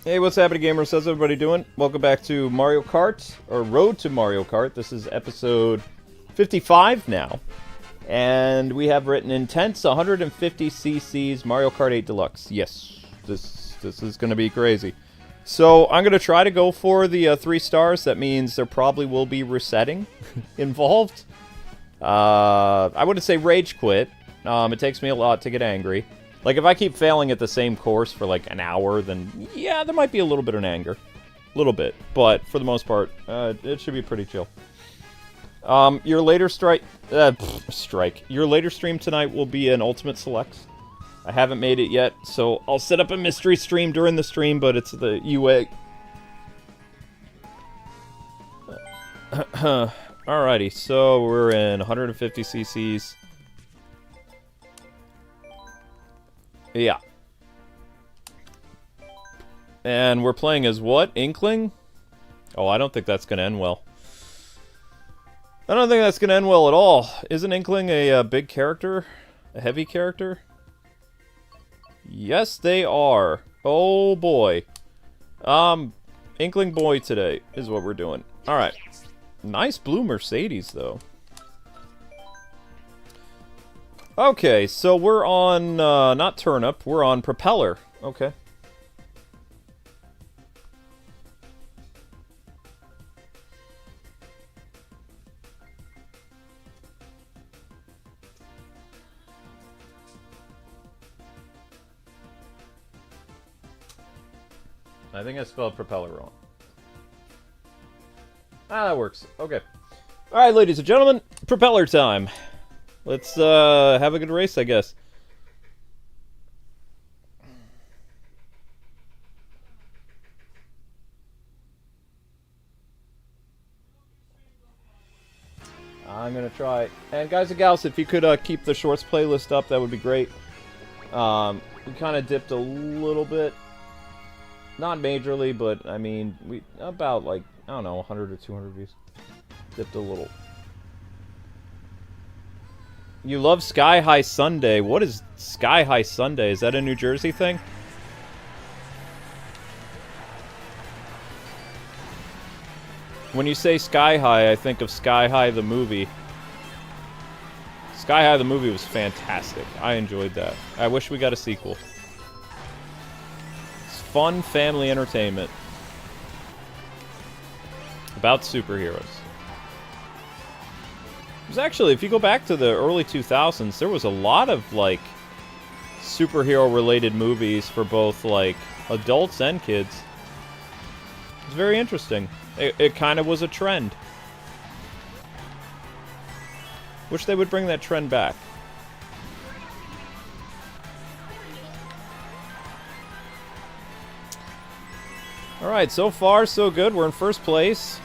Hey, what's happening, gamers? How's everybody doing? Welcome back to Mario Kart, or Road to Mario Kart. This is episode 55 now. And we have written intense 150cc's Mario Kart 8 Deluxe. Yes, this is going to be crazy. So I'm going to try to go for the 3 stars. That means there probably will be resetting involved. I wouldn't say rage quit. It takes me a lot to get angry. Like, if I keep failing at the same course for, like, an hour, then, yeah, there might be a little bit of anger. A little bit. But, for the most part, it should be pretty chill. Your later Your later stream tonight will be an Ultimate Selects. I haven't made it yet, so I'll set up a mystery stream during the stream, but it's the UA. Alrighty, so we're in 150cc's. Yeah. And we're playing as what? Inkling? Oh, I don't think that's going to end well. I don't think that's going to end well at all. Isn't Inkling a big character? A heavy character? Yes, they are. Oh, boy. Inkling boy today is what we're doing. Alright. Nice blue Mercedes, though. Okay, so we're on, not Turnip, we're on Propeller. Okay. I think I spelled Propeller wrong. Ah, that works. Okay. Alright, ladies and gentlemen, Propeller time. Let's have a good race, I guess. I'm gonna try. And guys and gals, if you could keep the shorts playlist up, that would be great. We kind of dipped a little bit. Not majorly, but I mean, we about like, I don't know, 100 or 200 views. Dipped a little. You love Sky High Sunday. What is Sky High Sunday? Is that a New Jersey thing? When you say Sky High, I think of Sky High the movie. Sky High the movie was fantastic. I enjoyed that. I wish we got a sequel. It's fun family entertainment. About superheroes. Actually, if you go back to the early 2000s, there was a lot of, like, superhero-related movies for both, like, adults and kids. It's very interesting. It kind of was a trend. Wish they would bring that trend back. Alright, so far, so good. We're in first place.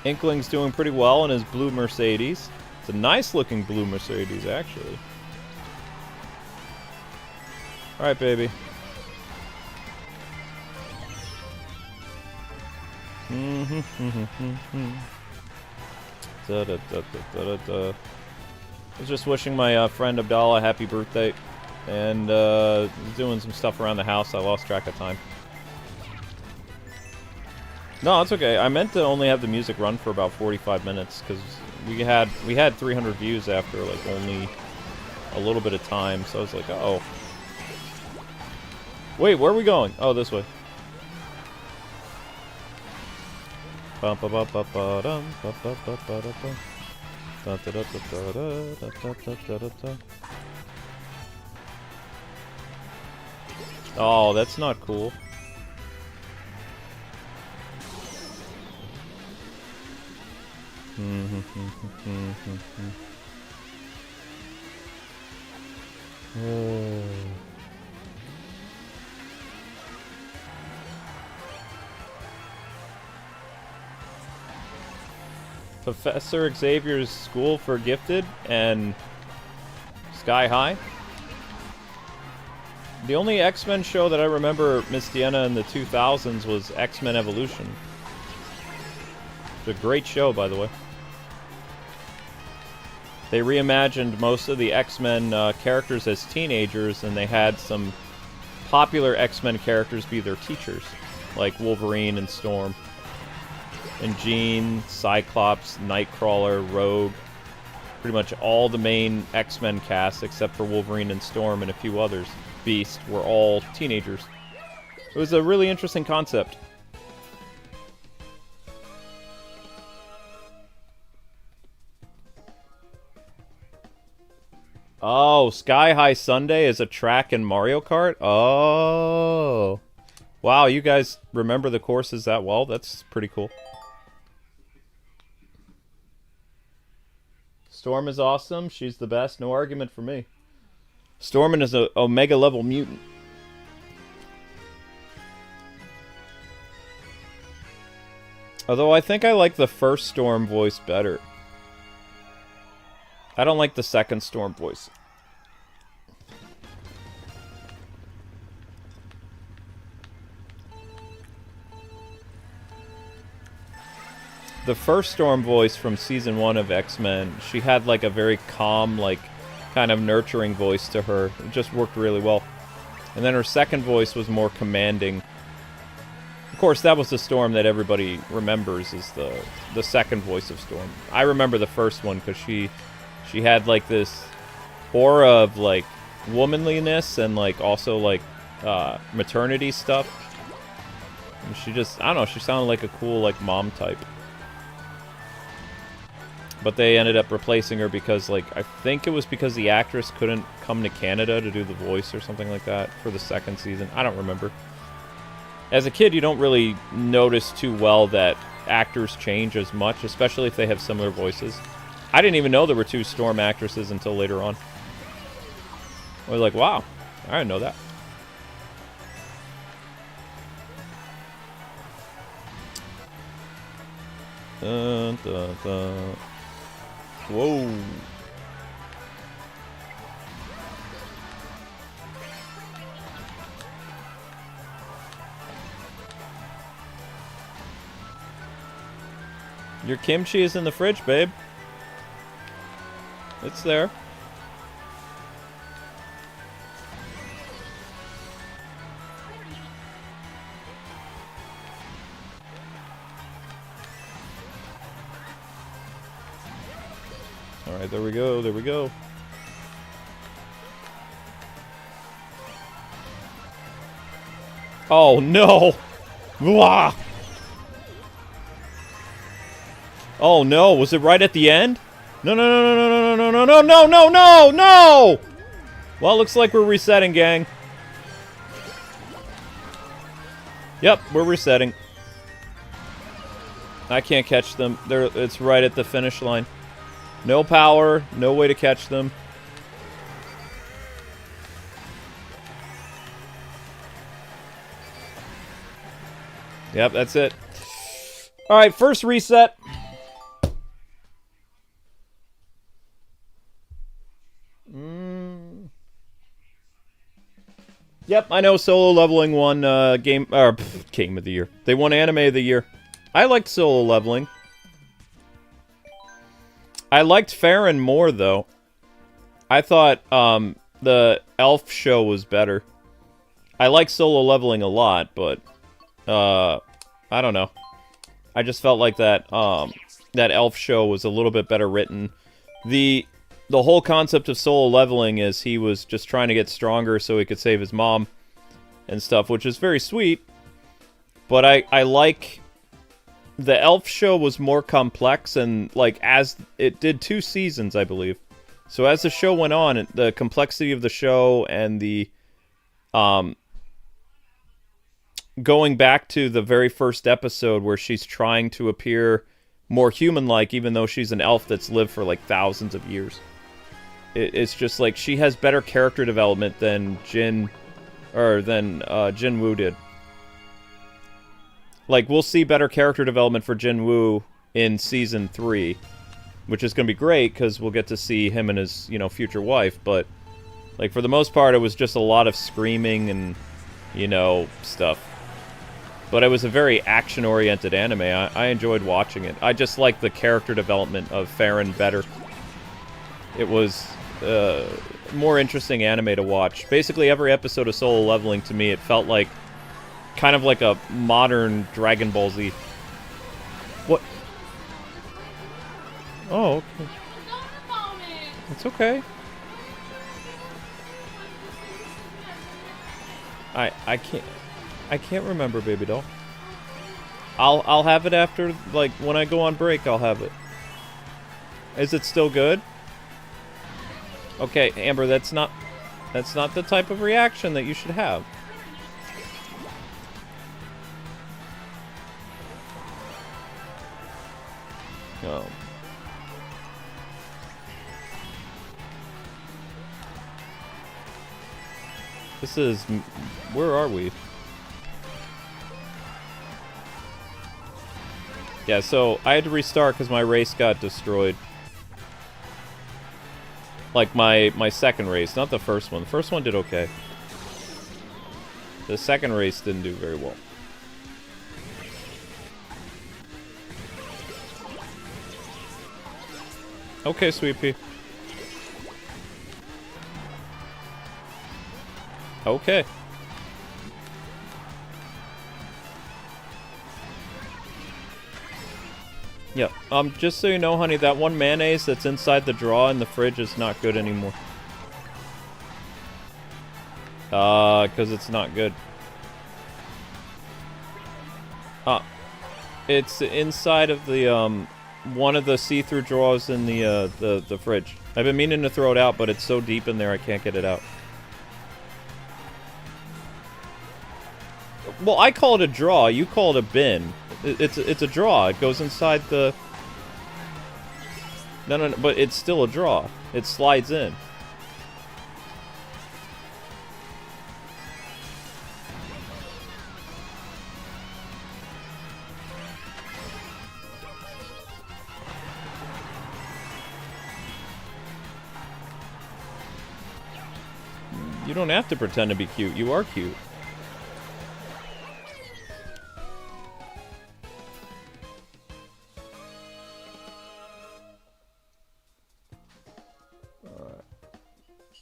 Inkling's doing pretty well in his blue Mercedes. It's a nice-looking blue Mercedes, actually. Alright, baby. I was just wishing my friend Abdallah happy birthday. And doing some stuff around the house. I lost track of time. No, it's okay. I meant to only have the music run for about 45 minutes because we had 300 views after like only a little bit of time. So I was like, oh, wait, where are we going? Oh, this way. Oh, that's not cool. Oh. Professor Xavier's School for Gifted and Sky High. The only X-Men show that I remember Miss Deanna in the 2000s was X-Men Evolution. It's a great show, by the way. They reimagined most of the X-Men characters as teenagers, and they had some popular X-Men characters be their teachers, like Wolverine and Storm, and Jean, Cyclops, Nightcrawler, Rogue. Pretty much all the main X-Men cast, except for Wolverine and Storm and a few others, Beast, were all teenagers. It was a really interesting concept. Oh, Sky High Sunday is a track in Mario Kart? Oh. Wow, you guys remember the courses that well? That's pretty cool. Storm is awesome. She's the best. No argument for me. Stormin is a Omega level mutant. Although I think I like the first Storm voice better. I don't like the second Storm voice. The first Storm voice from Season 1 of X-Men, she had like a very calm, like, kind of nurturing voice to her. It just worked really well. And then her second voice was more commanding. Of course, that was the Storm that everybody remembers is the second voice of Storm. I remember the first one because she had like this aura of like womanliness and like also like maternity stuff. And she just, I don't know, she sounded like a cool like mom type. But they ended up replacing her because, like, I think it was because the actress couldn't come to Canada to do the voice or something like that for the second season. I don't remember. As a kid, you don't really notice too well that actors change as much, especially if they have similar voices. I didn't even know there were two Storm actresses until later on. I was like, wow, I didn't know that. Dun, dun, dun. Whoa. Your kimchi is in the fridge, babe. It's there. Alright, there we go, there we go. Oh no! Wah! Oh no, was it right at the end? No, no, no, no, no, no, no, no, no, no, no, no! Well, looks like we're resetting, gang. Yep, we're resetting. I can't catch them. It's right at the finish line. No power, no way to catch them. Yep, that's it. Alright, first reset. Yep, I know Solo Leveling won game of the year. They won Anime of the Year. I liked Solo Leveling. I liked Farron more, though. I thought the Elf show was better. I like Solo Leveling a lot, but I don't know. I just felt like that that Elf show was a little bit better written. The whole concept of Solo Leveling is he was just trying to get stronger so he could save his mom and stuff, which is very sweet. But I like... The Elf show was more complex, and, like, as... It did 2 seasons, I believe. So as the show went on, the complexity of the show and the... going back to the very first episode where she's trying to appear more human-like, even though she's an elf that's lived for, like, thousands of years. It's just, like, she has better character development than Jin Woo did. Like, we'll see better character development for Jin Woo in Season 3, which is going to be great, because we'll get to see him and his, you know, future wife, but, like, for the most part, it was just a lot of screaming and, you know, stuff. But it was a very action-oriented anime. I enjoyed watching it. I just liked the character development of Farron better. It was more interesting anime to watch. Basically, every episode of Solo Leveling, to me, it felt like kind of like a modern Dragon Ball Z. What? Oh, okay. It's okay. I can't remember, baby doll. I'll have it after, like, when I go on break, I'll have it. Is it still good? Okay, Amber, that's not the type of reaction that you should have. Oh. This is... Where are we? Yeah, so I had to restart because my race got destroyed. Like my second race, not the first one. The first one did okay. The second race didn't do very well. Okay, Sweet Pea. Okay. Yep. Just so you know, honey, that one mayonnaise that's inside the drawer in the fridge is not good anymore. Because it's not good. It's inside of the, one of the see-through drawers in the fridge. I've been meaning to throw it out, but it's so deep in there I can't get it out. Well, I call it a drawer. You call it a bin. It's a drawer. It goes inside the... No, but it's still a drawer. It slides in. You don't have to pretend to be cute. You are cute.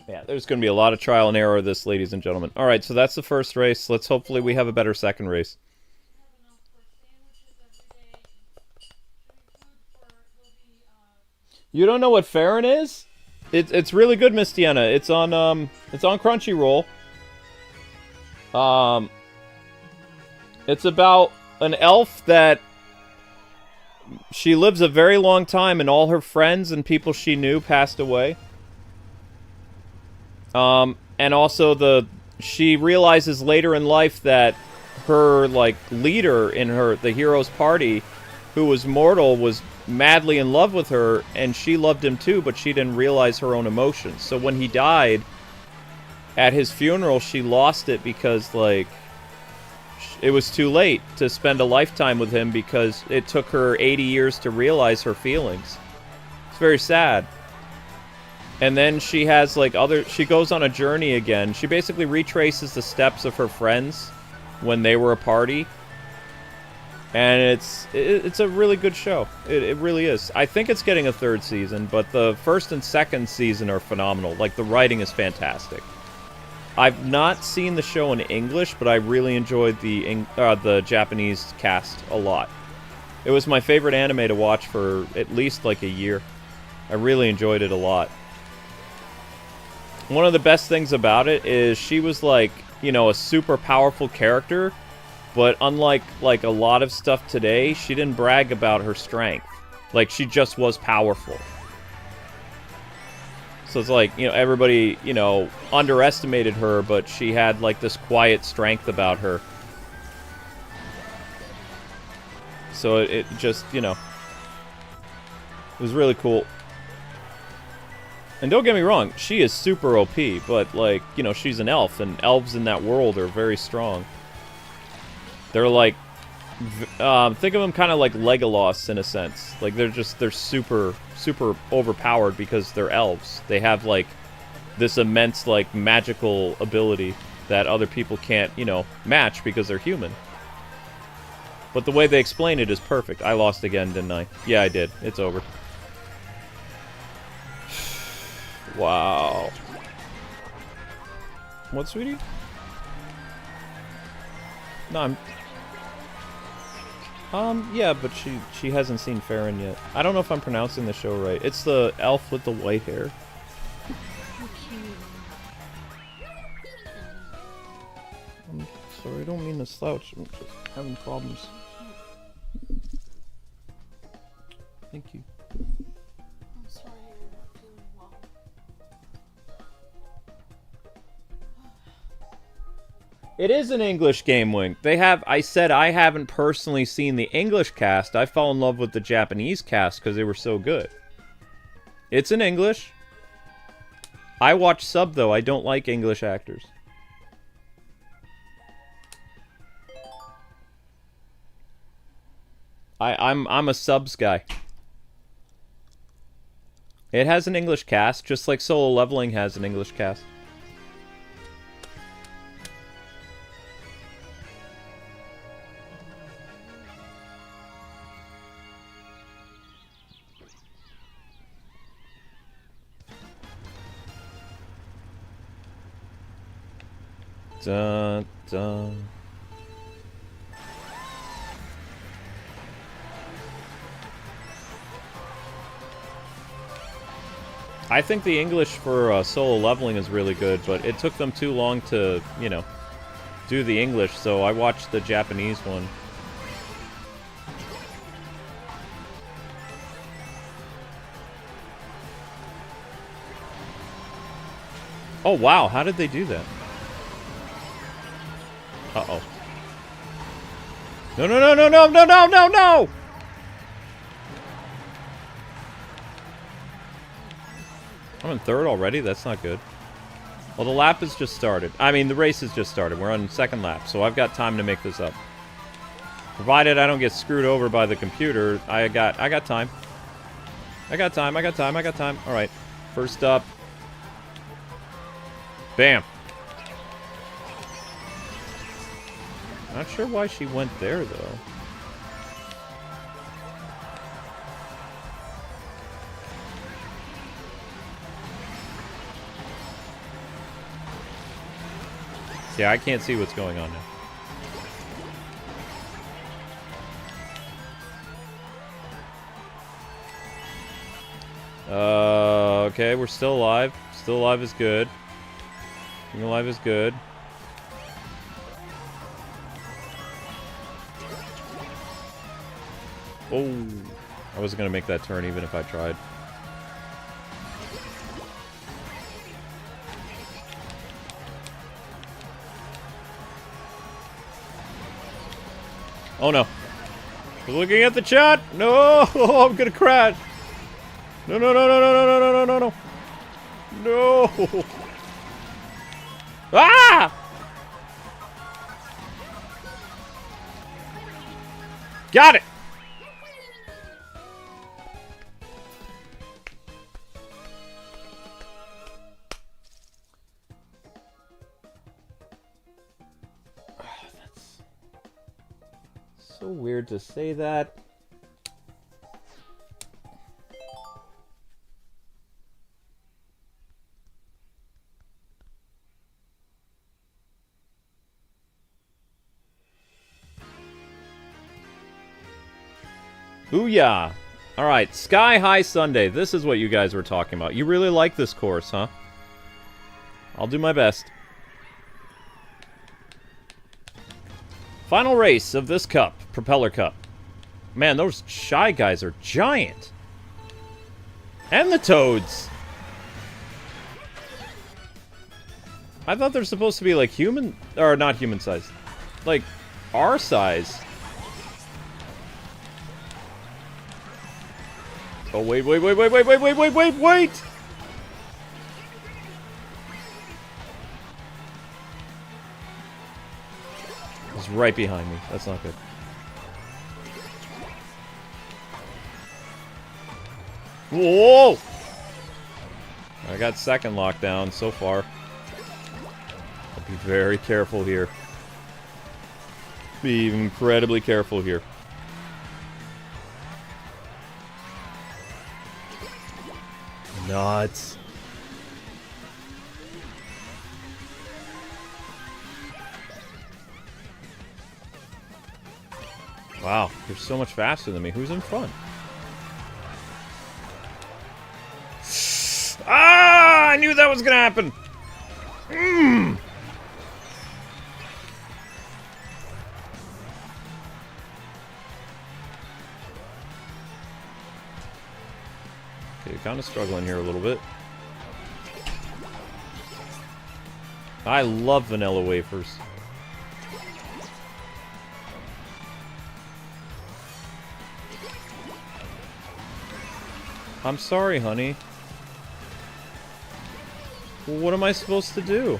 Yeah, there's going to be a lot of trial and error of this, ladies and gentlemen. Alright, so that's the first race. Let's hopefully we have a better second race. You don't know what Farron is? It's really good, Miss Deanna. It's on Crunchyroll. It's about an elf that she lives a very long time and all her friends and people she knew passed away. And also she realizes later in life that her, like, leader in the hero's party, who was mortal, was madly in love with her, and she loved him too, but she didn't realize her own emotions. So when he died, at his funeral, she lost it because, like, it was too late to spend a lifetime with him because it took her 80 years to realize her feelings. It's very sad. And then she has, like, she goes on a journey again. She basically retraces the steps of her friends when they were a party. And it's a really good show. It really is. I think it's getting a third season, but the first and second season are phenomenal. Like, the writing is fantastic. I've not seen the show in English, but I really enjoyed the Japanese cast a lot. It was my favorite anime to watch for at least, like, a year. I really enjoyed it a lot. One of the best things about it is she was, like, you know, a super powerful character, but unlike, like, a lot of stuff today, she didn't brag about her strength. Like, she just was powerful. So it's like, you know, everybody, you know, underestimated her, but she had, like, this quiet strength about her. So it just, you know, it was really cool. And don't get me wrong, she is super OP, but, like, you know, she's an elf, and elves in that world are very strong. They're like, think of them kind of like Legolas in a sense. Like, they're super, super overpowered because they're elves. They have, like, this immense, like, magical ability that other people can't, you know, match because they're human. But the way they explain it is perfect. I lost again, didn't I? Yeah, I did. It's over. Wow. What, sweetie? No, yeah, but she hasn't seen Farron yet. I don't know if I'm pronouncing the show right. It's the elf with the white hair. I'm sorry, I don't mean to slouch. I'm just having problems. Thank you. I'm sorry you're not feeling well. It is an English game, Wing. They have, I said I haven't personally seen the English cast. I fell in love with the Japanese cast because they were so good. It's in English. I watch sub, though. I don't like English actors. I'm a subs guy. It has an English cast, just like Solo Leveling has an English cast. Dun, dun. I think the English for Solo Leveling is really good, but it took them too long to, you know, do the English, so I watched the Japanese one. Oh, wow, how did they do that? Uh-oh. No, no, no, no, no, no, no, no, no! I'm in third already? That's not good. Well, the lap has just started. I mean, the race has just started. We're on second lap, so I've got time to make this up. Provided I don't get screwed over by the computer, I got time. I got time, I got time, I got time. Alright. First up. Bam. Not sure why she went there, though. Yeah, I can't see what's going on now. Okay, we're still alive. Still alive is good. Being alive is good. Oh, I wasn't gonna make that turn even if I tried. Oh no. Looking at the chat! No! Oh, I'm gonna crash! No, no, no, no, no, no, no, no, no, no! No! Ah! Got it! So weird to say that. Booyah! Alright, Sky High Sunday. This is what you guys were talking about. You really like this course, huh? I'll do my best. Final race of this cup, Propeller Cup. Man, those Shy Guys are giant. And the Toads. I thought they're supposed to be like human, or not human size. Like, our size. Oh, wait, wait, wait, wait, wait, wait, wait, wait, wait, wait! He's right behind me. That's not good. Whoa! I got second lockdown so far. I'll be very careful here. Be incredibly careful here. Nuts. Wow, you're so much faster than me. Who's in front? Ah! I knew that was gonna happen! Mmm! Okay, kind of struggling here a little bit. I love vanilla wafers. I'm sorry, honey. Well, what am I supposed to do?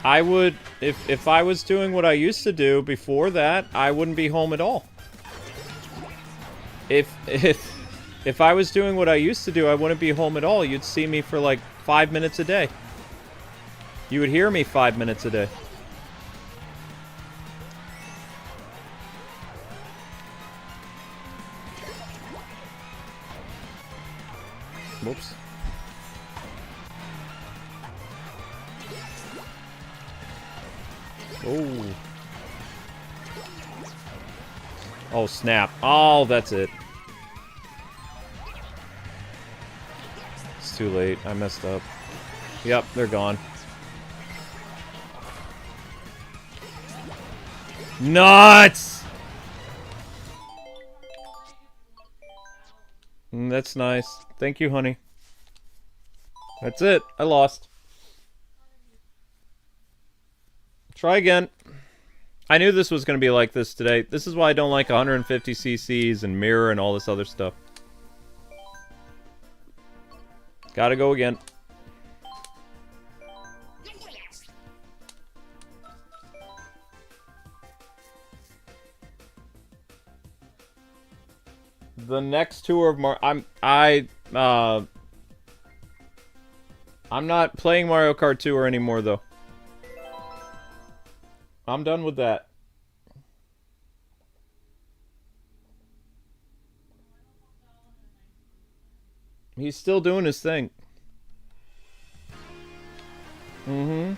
I would, if I was doing what I used to do before that, I wouldn't be home at all. If I was doing what I used to do, I wouldn't be home at all. You'd see me for like 5 minutes a day. You would hear me 5 minutes a day. Whoops. Oh. Oh, snap. Oh, that's it. It's too late. I messed up. Yep, they're gone. Nuts! That's nice. Thank you, honey. That's it. I lost. Try again. I knew this was going to be like this today. This is why I don't like 150 cc's and mirror and all this other stuff. Gotta go again. The next tour of I'm not playing Mario Kart Tour anymore, though. I'm done with that. He's still doing his thing. Mm-hmm.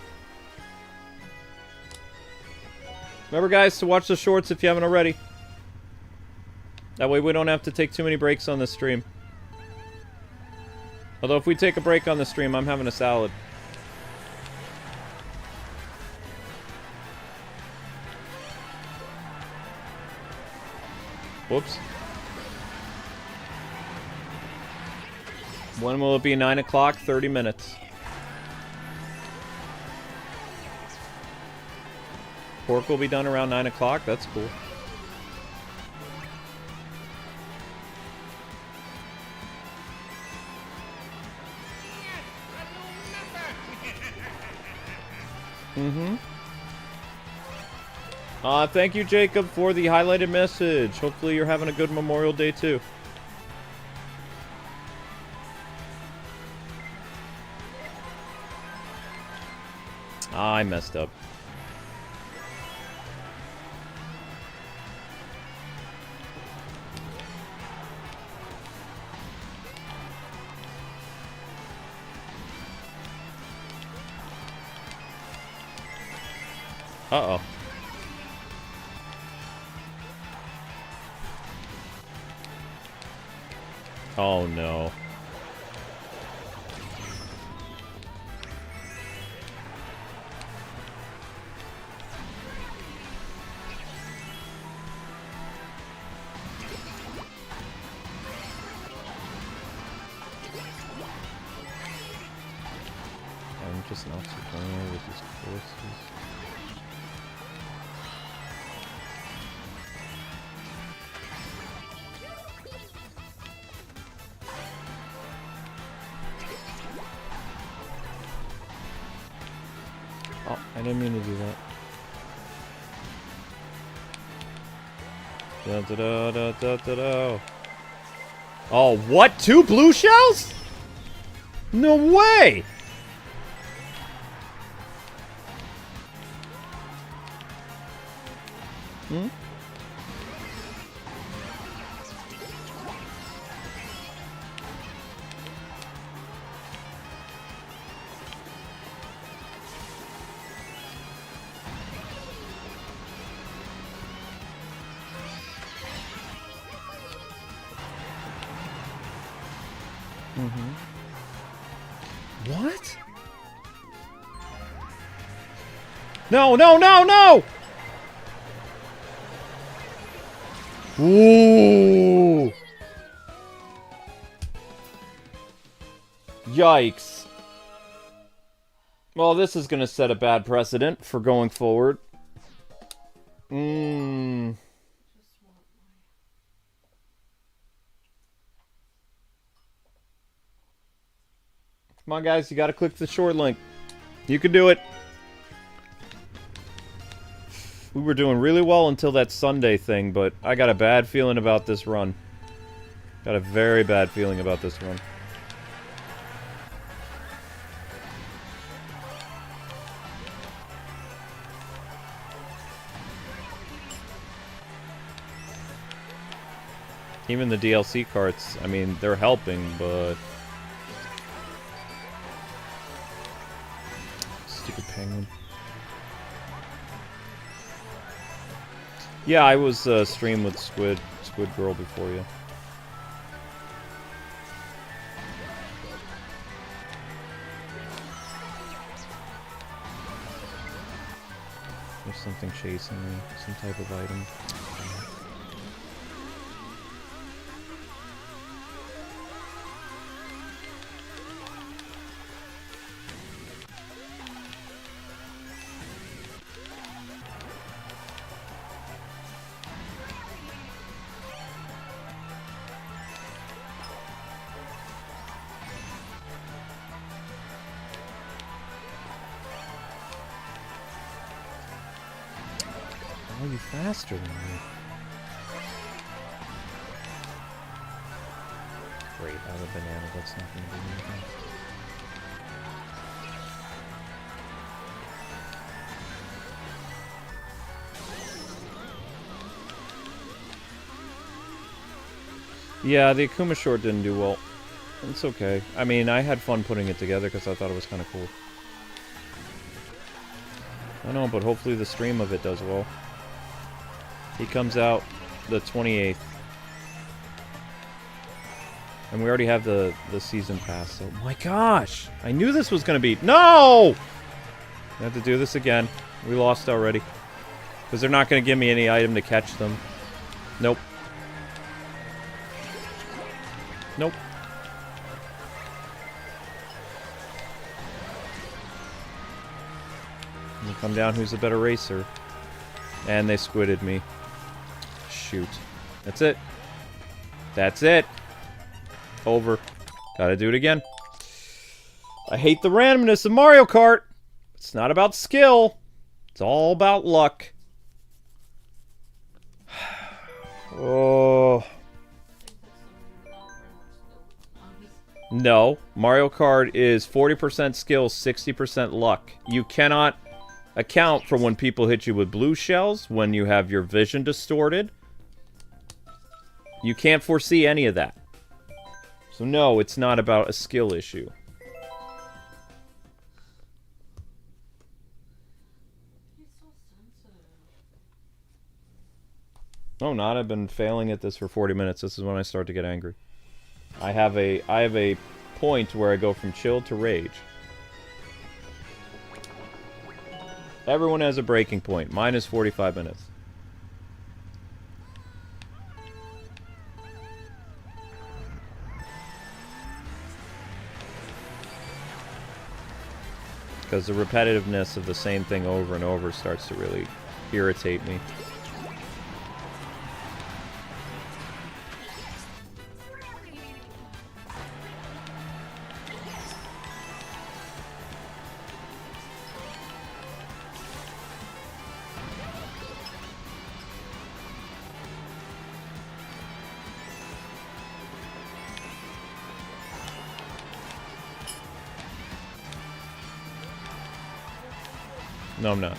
Remember, guys, to watch the shorts if you haven't already. That way we don't have to take too many breaks on the stream. Although if we take a break on the stream, I'm having a salad. Whoops. When will it be? 9 o'clock? 30 minutes. Pork will be done around 9 o'clock? That's cool. Mm-hmm. Thank you, Jacob, for the highlighted message. Hopefully you're having a good Memorial Day, too. I messed up. Uh-oh. Oh, no. I'm just not so familiar with these courses. Oh, I didn't mean to do that. Da da da da da da da. Oh, what? 2 blue shells? No way! Hmm? Mm-hmm. What? No, no, no, no! Ooh! Yikes. Well, this is going to set a bad precedent for going forward. Come on, guys. You got to click the short link. You can do it. We were doing really well until that Sunday thing, but I got a bad feeling about this run. Got a very bad feeling about this run. Even the DLC carts, I mean, they're helping, but... Stupid penguin. Yeah, I was streamed with Squid Girl before you. There's something chasing me, some type of item. Why are you faster than me? Great, I have a banana, that's not going to do anything. Yeah, the Akuma short didn't do well. It's okay. I mean, I had fun putting it together because I thought it was kind of cool. I know, but hopefully the stream of it does well. He comes out the 28th. And we already have the season pass, so... My gosh! I knew this was gonna be... No! I have to do this again. We lost already. Because they're not gonna give me any item to catch them. Nope. Nope. And come down, who's the better racer? And they squidded me. Shoot. That's it. That's it. Over. Gotta do it again. I hate the randomness of Mario Kart. It's not about skill. It's all about luck. Oh. No. Mario Kart is 40% skill, 60% luck. You cannot account for when people hit you with blue shells, when you have your vision distorted. You can't foresee any of that. So no, it's not about a skill issue. No, not. I've been failing at this for 40 minutes. This is when I start to get angry. I have a point where I go from chill to rage. Everyone has a breaking point. Mine is 45 minutes. Because the repetitiveness of the same thing over and over starts to really irritate me. No, I'm not.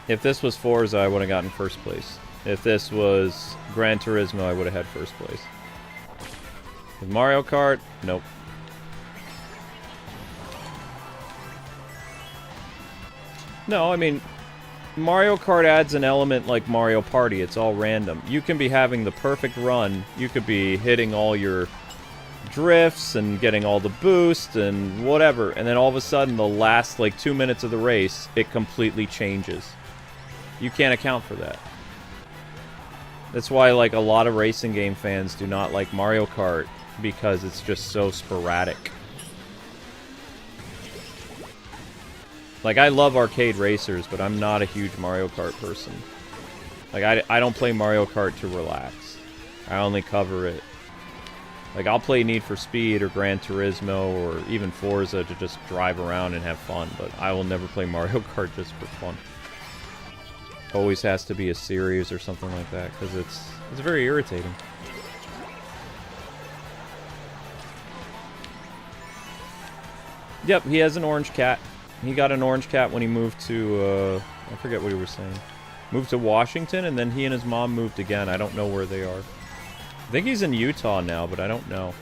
If this was Forza, I would have gotten first place. If this was Gran Turismo, I would have had first place. With Mario Kart, nope. No, I mean, Mario Kart adds an element like Mario Party. It's all random. You can be having the perfect run. You could be hitting all your drifts and getting all the boost and whatever. And then all of a sudden, the last, like, 2 minutes of the race, it completely changes. You can't account for that. That's why, like, a lot of racing game fans do not like Mario Kart, because it's just so sporadic. Like, I love arcade racers, but I'm not a huge Mario Kart person. Like, I don't play Mario Kart to relax. I only cover it. Like, I'll play Need for Speed or Gran Turismo or even Forza to just drive around and have fun, but I will never play Mario Kart just for fun. Always has to be a series or something like that, because it's very irritating. Yep, he has an orange cat. He got an orange cat when he moved to, I forget what he was saying. Moved to Washington, and then he and his mom moved again. I don't know where they are. I think he's in Utah now, but I don't know.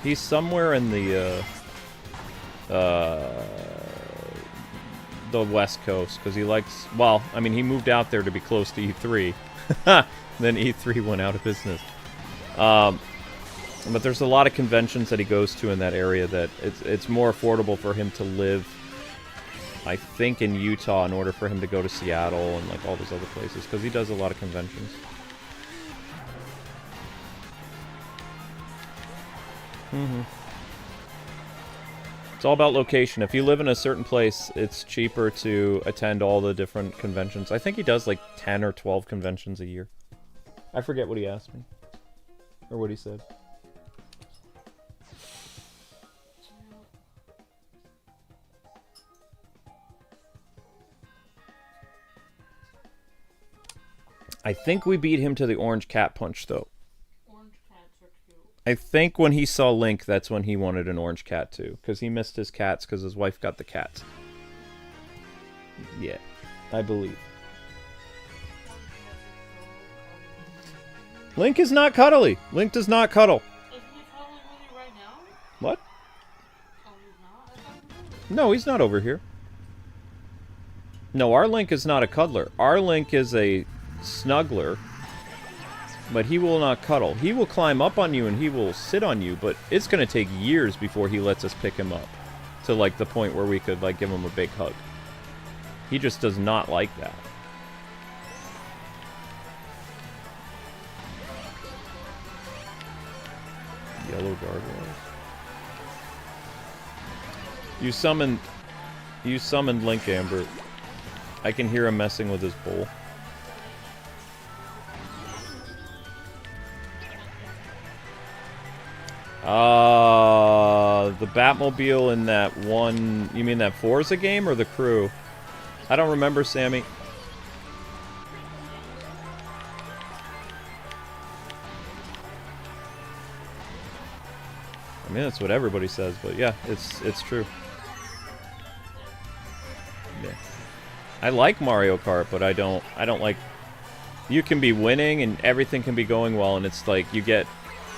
He's somewhere in the West Coast, because he likes, well, I mean, he moved out there to be close to E3. Then E3 went out of business. But there's a lot of conventions that he goes to in that area that it's more affordable for him to live, I think, in Utah in order for him to go to Seattle and like all those other places, because he does a lot of conventions. It's all about location. If you live in a certain place, it's cheaper to attend all the different conventions. I think he does like 10 or 12 conventions a year. I forget what he asked me. Or what he said. I think we beat him to the orange cat punch, though. Orange cats are cute. I think when he saw Link, that's when he wanted an orange cat, too. Because he missed his cats, because his wife got the cats. Yeah, I believe. Link is not cuddly. Link does not cuddle. Isn't he cuddling with you right now? What? Oh, he's not? I thought he was. No, he's not over here. No, our Link is not a cuddler. Our Link is a snuggler, but he will not cuddle. He will climb up on you and he will sit on you, but it's going to take years before he lets us pick him up to like the point where we could like give him a big hug. He just does not like that. Yellow gargoyles. You summoned Link, Amber. I can hear him messing with his bowl. The Batmobile in that one... You mean that Forza game or the Crew? I don't remember, Sammy. I mean, that's what everybody says, but yeah, it's true. Yeah. I like Mario Kart, but I don't like... You can be winning and everything can be going well, and it's like you get...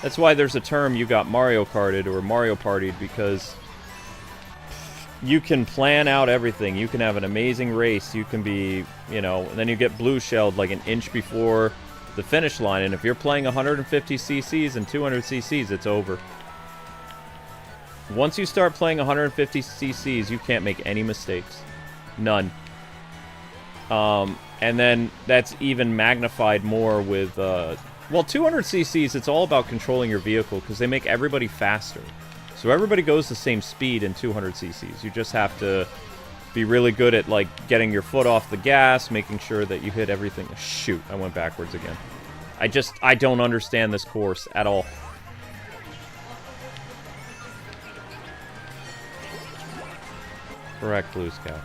That's why there's a term, you got Mario Karted or Mario Partied, because you can plan out everything. You can have an amazing race. You can be, you know, and then you get blue shelled like an inch before the finish line. And if you're playing 150 cc's and 200 cc's, it's over. Once you start playing 150 cc's, you can't make any mistakes. None. And then that's even magnified more with... Well, 200 cc's, it's all about controlling your vehicle, because they make everybody faster. So everybody goes the same speed in 200 cc's. You just have to be really good at, like, getting your foot off the gas, making sure that you hit everything. Shoot, I went backwards again. I don't understand this course at all. Correct, Blue Scout.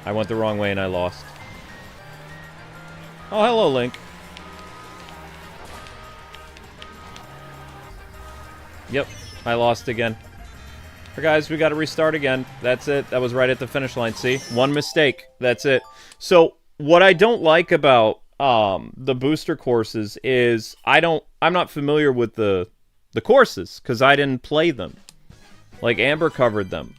I went the wrong way and I lost. Oh, hello, Link. Yep, I lost again. But guys, we got to restart again. That's it. That was right at the finish line. See? One mistake. That's it. So, what I don't like about the booster courses is I'm not familiar with the courses because I didn't play them. Like Amber covered them.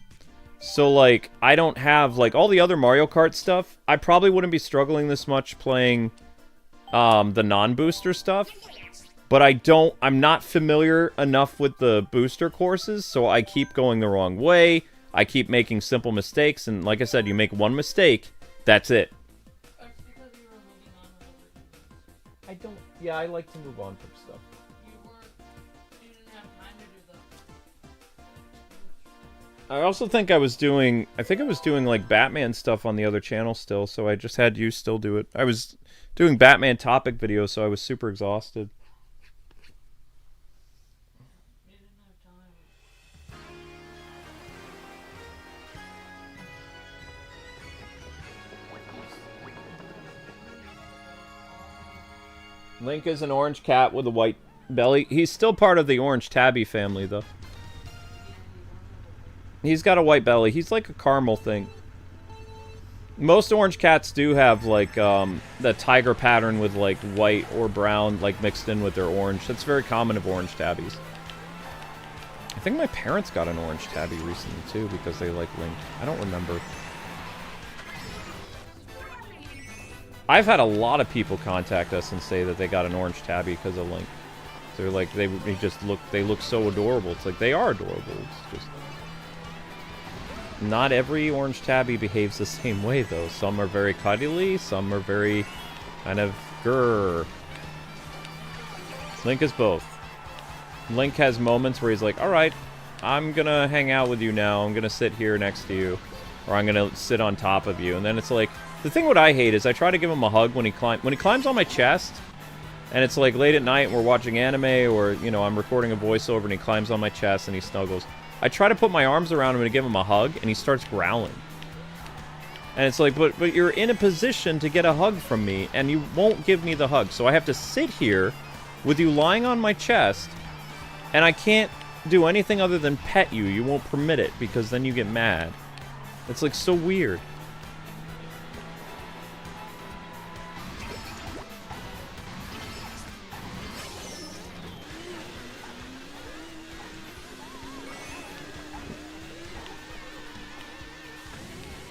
So, like, I don't have, like, all the other Mario Kart stuff. I probably wouldn't be struggling this much playing the non-booster stuff. But I'm not familiar enough with the booster courses, so I keep going the wrong way. I keep making simple mistakes, and like I said, you make one mistake, that's it. That's because you were moving on with other things. I don't... Yeah, I like to move on from stuff. You didn't have time to do that. I also think I was doing like Batman stuff on the other channel still, so I just had you still do it. I was doing Batman topic videos, so I was super exhausted. You didn't have time. Link is an orange cat with a white belly. He's still part of the orange tabby family, though. He's got a white belly. He's like a caramel thing. Most orange cats do have, like, the tiger pattern with, like, white or brown, like, mixed in with their orange. That's very common of orange tabbies. I think my parents got an orange tabby recently, too, because they like Link. I don't remember. I've had a lot of people contact us and say that they got an orange tabby because of Link. They're like, they look so adorable. It's like, they are adorable. It's just... Not every orange tabby behaves the same way, though. Some are very cuddly, some are very kind of grrr. Link is both. Link has moments where he's like, alright, I'm gonna hang out with you now. I'm gonna sit here next to you. Or I'm gonna sit on top of you. And then it's like, the thing what I hate is I try to give him a hug when he climbs on my chest, and it's like late at night and we're watching anime, or, you know, I'm recording a voiceover and he climbs on my chest and he snuggles. I try to put my arms around him to give him a hug, and he starts growling. And it's like, but you're in a position to get a hug from me, and you won't give me the hug. So I have to sit here with you lying on my chest, and I can't do anything other than pet you. You won't permit it, because then you get mad. It's like so weird.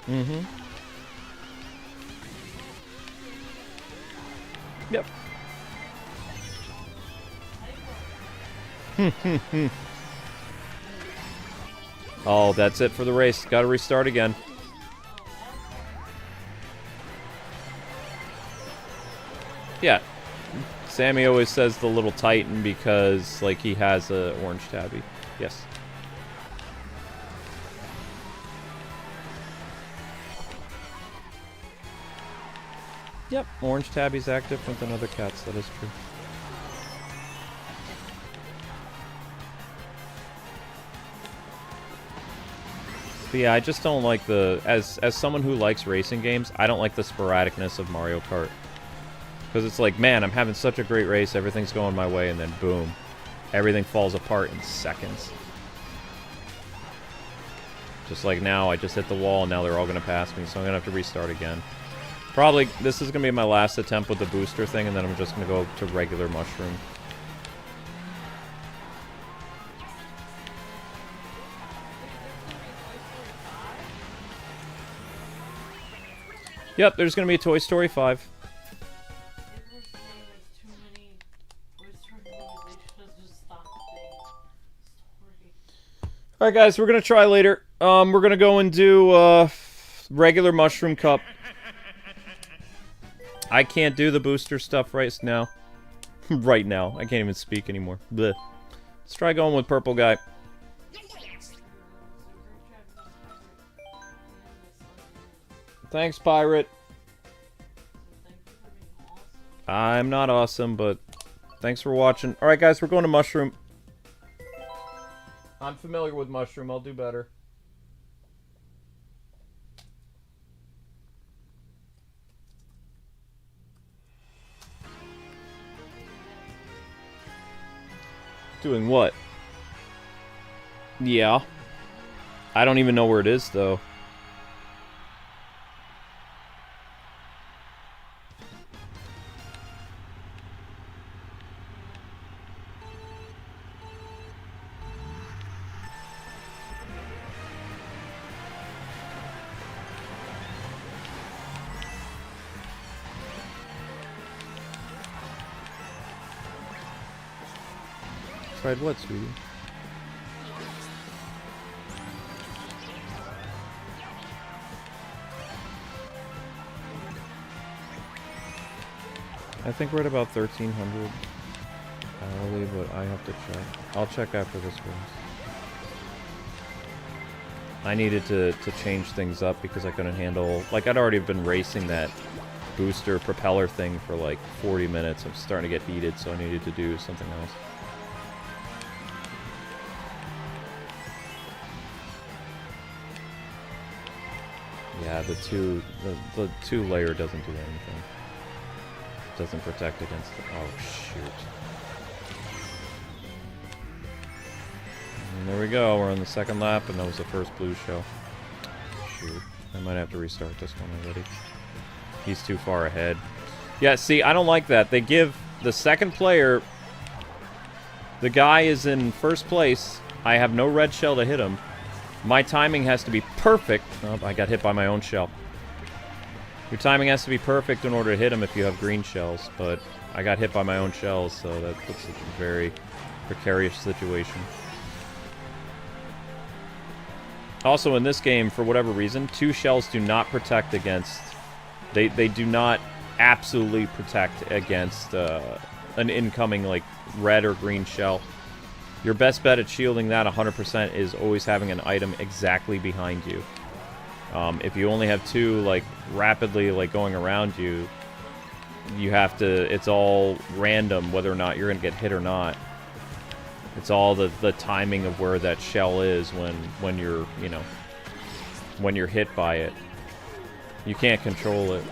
Mm-hmm. Yep. Oh, that's it for the race. Gotta restart again. Yeah. Sammy always says the little Titan because, like, he has a orange tabby. Yes. Yep, orange tabbies act different than other cats, that is true. But yeah, I just don't like the... As someone who likes racing games, I don't like the sporadicness of Mario Kart. Because it's like, man, I'm having such a great race, everything's going my way, and then boom. Everything falls apart in seconds. Just like now, I just hit the wall, and now they're all going to pass me, so I'm going to have to restart again. Probably, this is going to be my last attempt with the booster thing, and then I'm just going to go to regular mushroom. Yep, there's going to be a Toy Story 5. Alright guys, we're going to try later. We're going to go and do regular Mushroom Cup. I can't do the booster stuff right now. Right now. I can't even speak anymore. Blech. Let's try going with Purple Guy. Thanks, Pirate. I'm not awesome, but thanks for watching. Alright guys, we're going to Mushroom. I'm familiar with Mushroom. I'll do better. Doing what? Yeah. I don't even know where it is, though. Tried what, sweetie? I think we're at about 1,300 hourly, but I have to check. I'll check after this race. I needed to change things up because I couldn't handle... Like, I'd already been racing that booster propeller thing for like 40 minutes. I'm starting to get heated, so I needed to do something else. Yeah, the two layer doesn't do anything. Doesn't protect against the... Oh, shoot. And there we go. We're on the second lap, and that was the first blue shell. Shoot. I might have to restart this one already. He's too far ahead. Yeah, see, I don't like that. They give the second player... The guy is in first place. I have no red shell to hit him. My timing has to be perfect. Oh, I got hit by my own shell. Your timing has to be perfect in order to hit him if you have green shells, but I got hit by my own shells, so that puts it in a very precarious situation. Also, in this game, for whatever reason, 2 shells do not protect against... They do not absolutely protect against an incoming, like, red or green shell. Your best bet at shielding that 100% is always having an item exactly behind you. If you only have 2, like, rapidly, like, going around you, you have to... It's all random whether or not you're going to get hit or not. It's all the timing of where that shell is when you're, you know, when you're hit by it. You can't control it.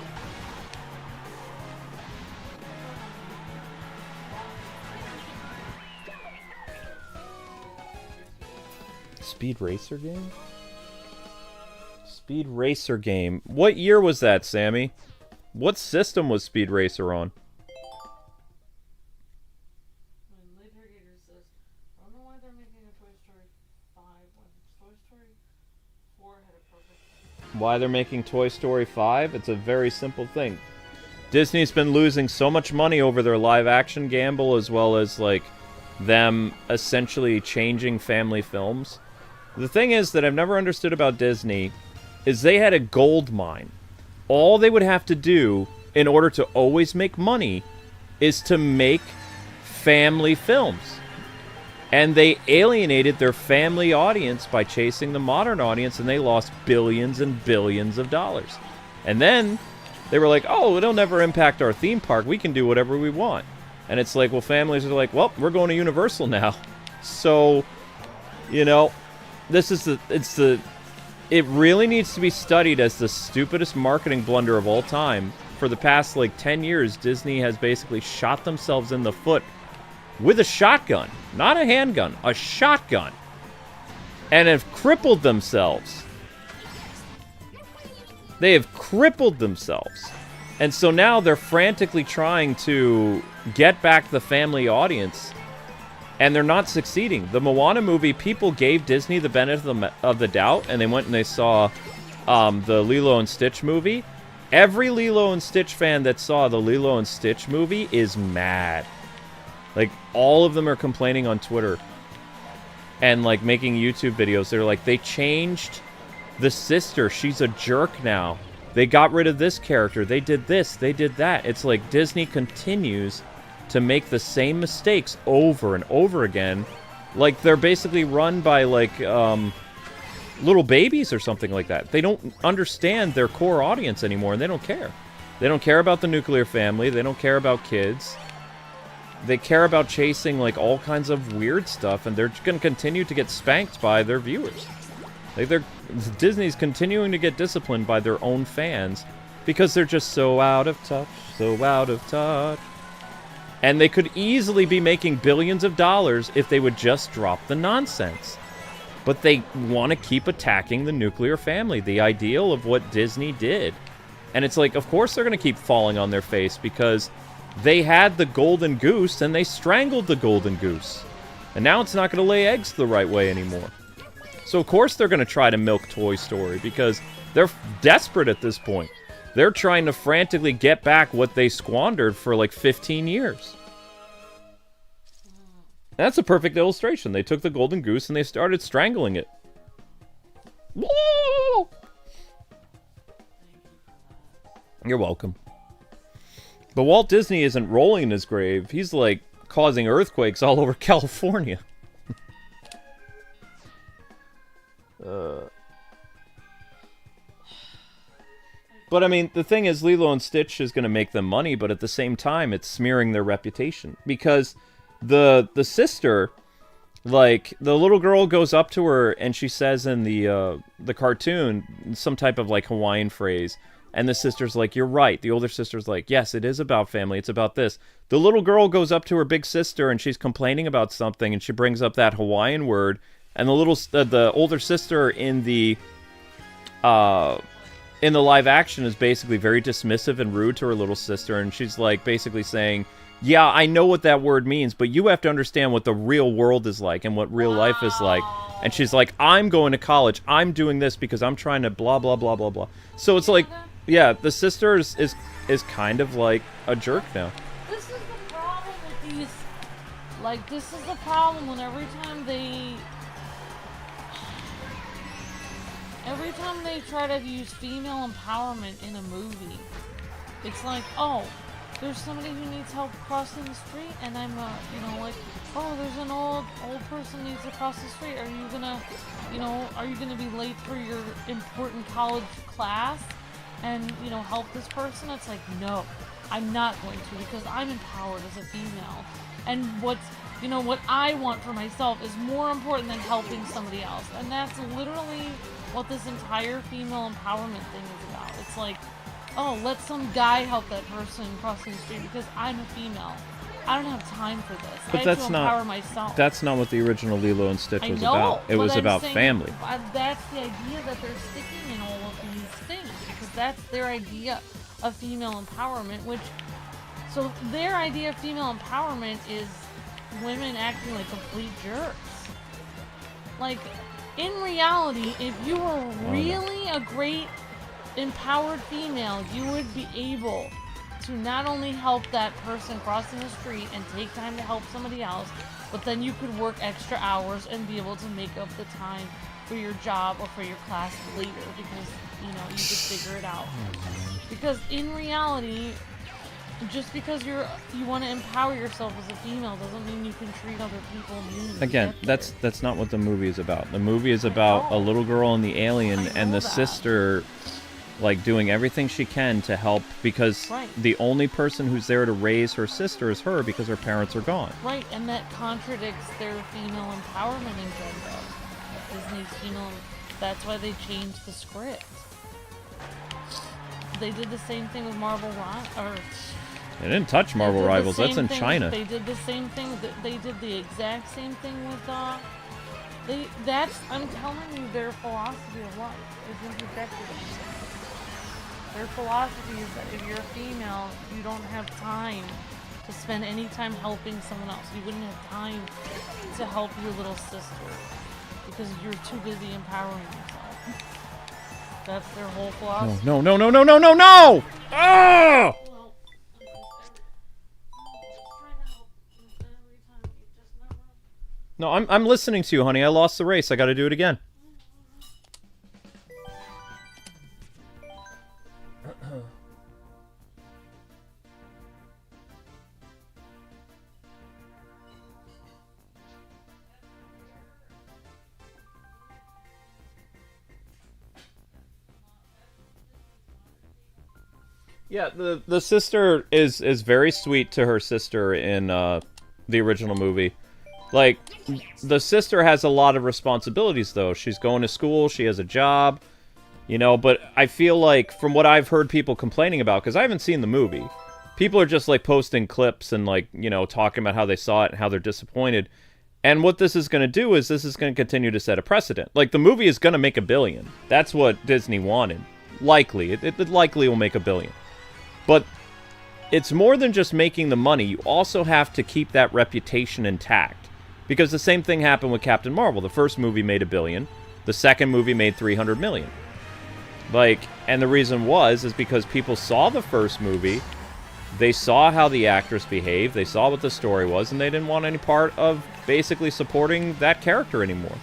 Speed Racer game? Speed Racer game. What year was that, Sammy? What system was Speed Racer on? I don't know why they're making a Toy Story 5 when Toy Story 4 had a perfect... Why they're making Toy Story 5? It's a very simple thing. Disney's been losing so much money over their live-action gamble, as well as, like, them essentially changing family films. The thing is that I've never understood about Disney is they had a gold mine. All they would have to do in order to always make money is to make family films. And they alienated their family audience by chasing the modern audience, and they lost billions and billions of dollars. And then they were like, oh, it'll never impact our theme park. We can do whatever we want. And it's like, well, families are like, well, we're going to Universal now. So, you know, this is it really needs to be studied as the stupidest marketing blunder of all time. For the past, like, 10 years, Disney has basically shot themselves in the foot with a shotgun. Not a handgun, a shotgun. And have crippled themselves. They have crippled themselves. And so now they're frantically trying to get back the family audience. And they're not succeeding. The Moana movie, people gave Disney the benefit of the doubt, and they went and they saw the Lilo and Stitch movie. Every Lilo and Stitch fan that saw the Lilo and Stitch movie is mad. Like, all of them are complaining on Twitter. And, like, making YouTube videos. They're like, they changed the sister. She's a jerk now. They got rid of this character. They did this. They did that. It's like Disney continues to make the same mistakes over and over again. Like, they're basically run by, like, little babies or something like that. They don't understand their core audience anymore, and they don't care. They don't care about the nuclear family. They don't care about kids. They care about chasing, like, all kinds of weird stuff, and they're going to continue to get spanked by their viewers. Like, Disney's continuing to get disciplined by their own fans because they're just so out of touch, so out of touch. And they could easily be making billions of dollars if they would just drop the nonsense. But they want to keep attacking the nuclear family, the ideal of what Disney did. And it's like, of course they're going to keep falling on their face because they had the golden goose and they strangled the golden goose. And now it's not going to lay eggs the right way anymore. So of course they're going to try to milk Toy Story because they're desperate at this point. They're trying to frantically get back what they squandered for like 15 years. That's a perfect illustration. They took the golden goose and they started strangling it. Woo! You're welcome. But Walt Disney isn't rolling in his grave. He's like causing earthquakes all over California. But I mean, the thing is, Lilo and Stitch is going to make them money, but at the same time, it's smearing their reputation. Because the sister, like, the little girl goes up to her and she says in the cartoon some type of, like, Hawaiian phrase. And the sister's like, you're right. The older sister's like, yes, it is about family. It's about this. The little girl goes up to her big sister and she's complaining about something and she brings up that Hawaiian word. And the older sister in the live action is basically very dismissive and rude to her little sister, and she's like basically saying, yeah, I know what that word means, but you have to understand what the real world is like and what real life is like. And she's like, I'm going to college, I'm doing this because I'm trying to blah blah blah blah blah. So it's like, yeah, the sister is kind of like a jerk now. This is the problem with these, like, this is the problem when every time they try to use female empowerment in a movie, it's like, oh, there's somebody who needs help crossing the street, and I'm, like, oh, there's an old person needs to cross the street. Are you gonna be late for your important college class and, help this person? It's like, no, I'm not going to, because I'm empowered as a female. And what I want for myself is more important than helping somebody else. And that's literally what this entire female empowerment thing is about. It's like, oh, let some guy help that person crossing the street because I'm a female. I don't have time for this. But I have to empower myself. That's not what the original Lilo and Stitch was about. It was about family. That's the idea that they're sticking in all of these things, because that's their idea of female empowerment, so their idea of female empowerment is women acting like complete jerks. Like, in reality, if you were really a great empowered female, you would be able to not only help that person crossing the street and take time to help somebody else, but then you could work extra hours and be able to make up the time for your job or for your class later, because you could figure it out. Because in reality, just because you want to empower yourself as a female doesn't mean you can treat other people mean. Again, that's not what the movie is about. The movie is about a little girl and the alien and the sister, like, doing everything she can to help, because the only person who's there to raise her sister is her, because her parents are gone. Right, and that contradicts their female empowerment agenda. Disney's female. That's why they changed the script. They did the same thing with Marvel They didn't touch Marvel Rivals. That's in China. They did the same thing. They did the exact same thing with. I'm telling you, their philosophy of life is interjected. Their philosophy is that if you're a female, you don't have time to spend any time helping someone else. You wouldn't have time to help your little sister because you're too busy empowering yourself. That's their whole philosophy. No! Ah! No, I'm listening to you, honey. I lost the race. I got to do it again. Yeah, the sister is very sweet to her sister in the original movie. Like, the sister has a lot of responsibilities, though. She's going to school, she has a job, but I feel like, from what I've heard people complaining about, because I haven't seen the movie, people are just, like, posting clips and, like, talking about how they saw it and how they're disappointed. And what this is going to do is this is going to continue to set a precedent. Like, the movie is going to make $1 billion. That's what Disney wanted. Likely. It likely will make $1 billion. But it's more than just making the money. You also have to keep that reputation intact. Because the same thing happened with Captain Marvel. The first movie made $1 billion. The second movie made $300 million. Like, and the reason is because people saw the first movie, They saw how the actress behaved, they saw what the story was, and they didn't want any part of basically supporting that character anymore.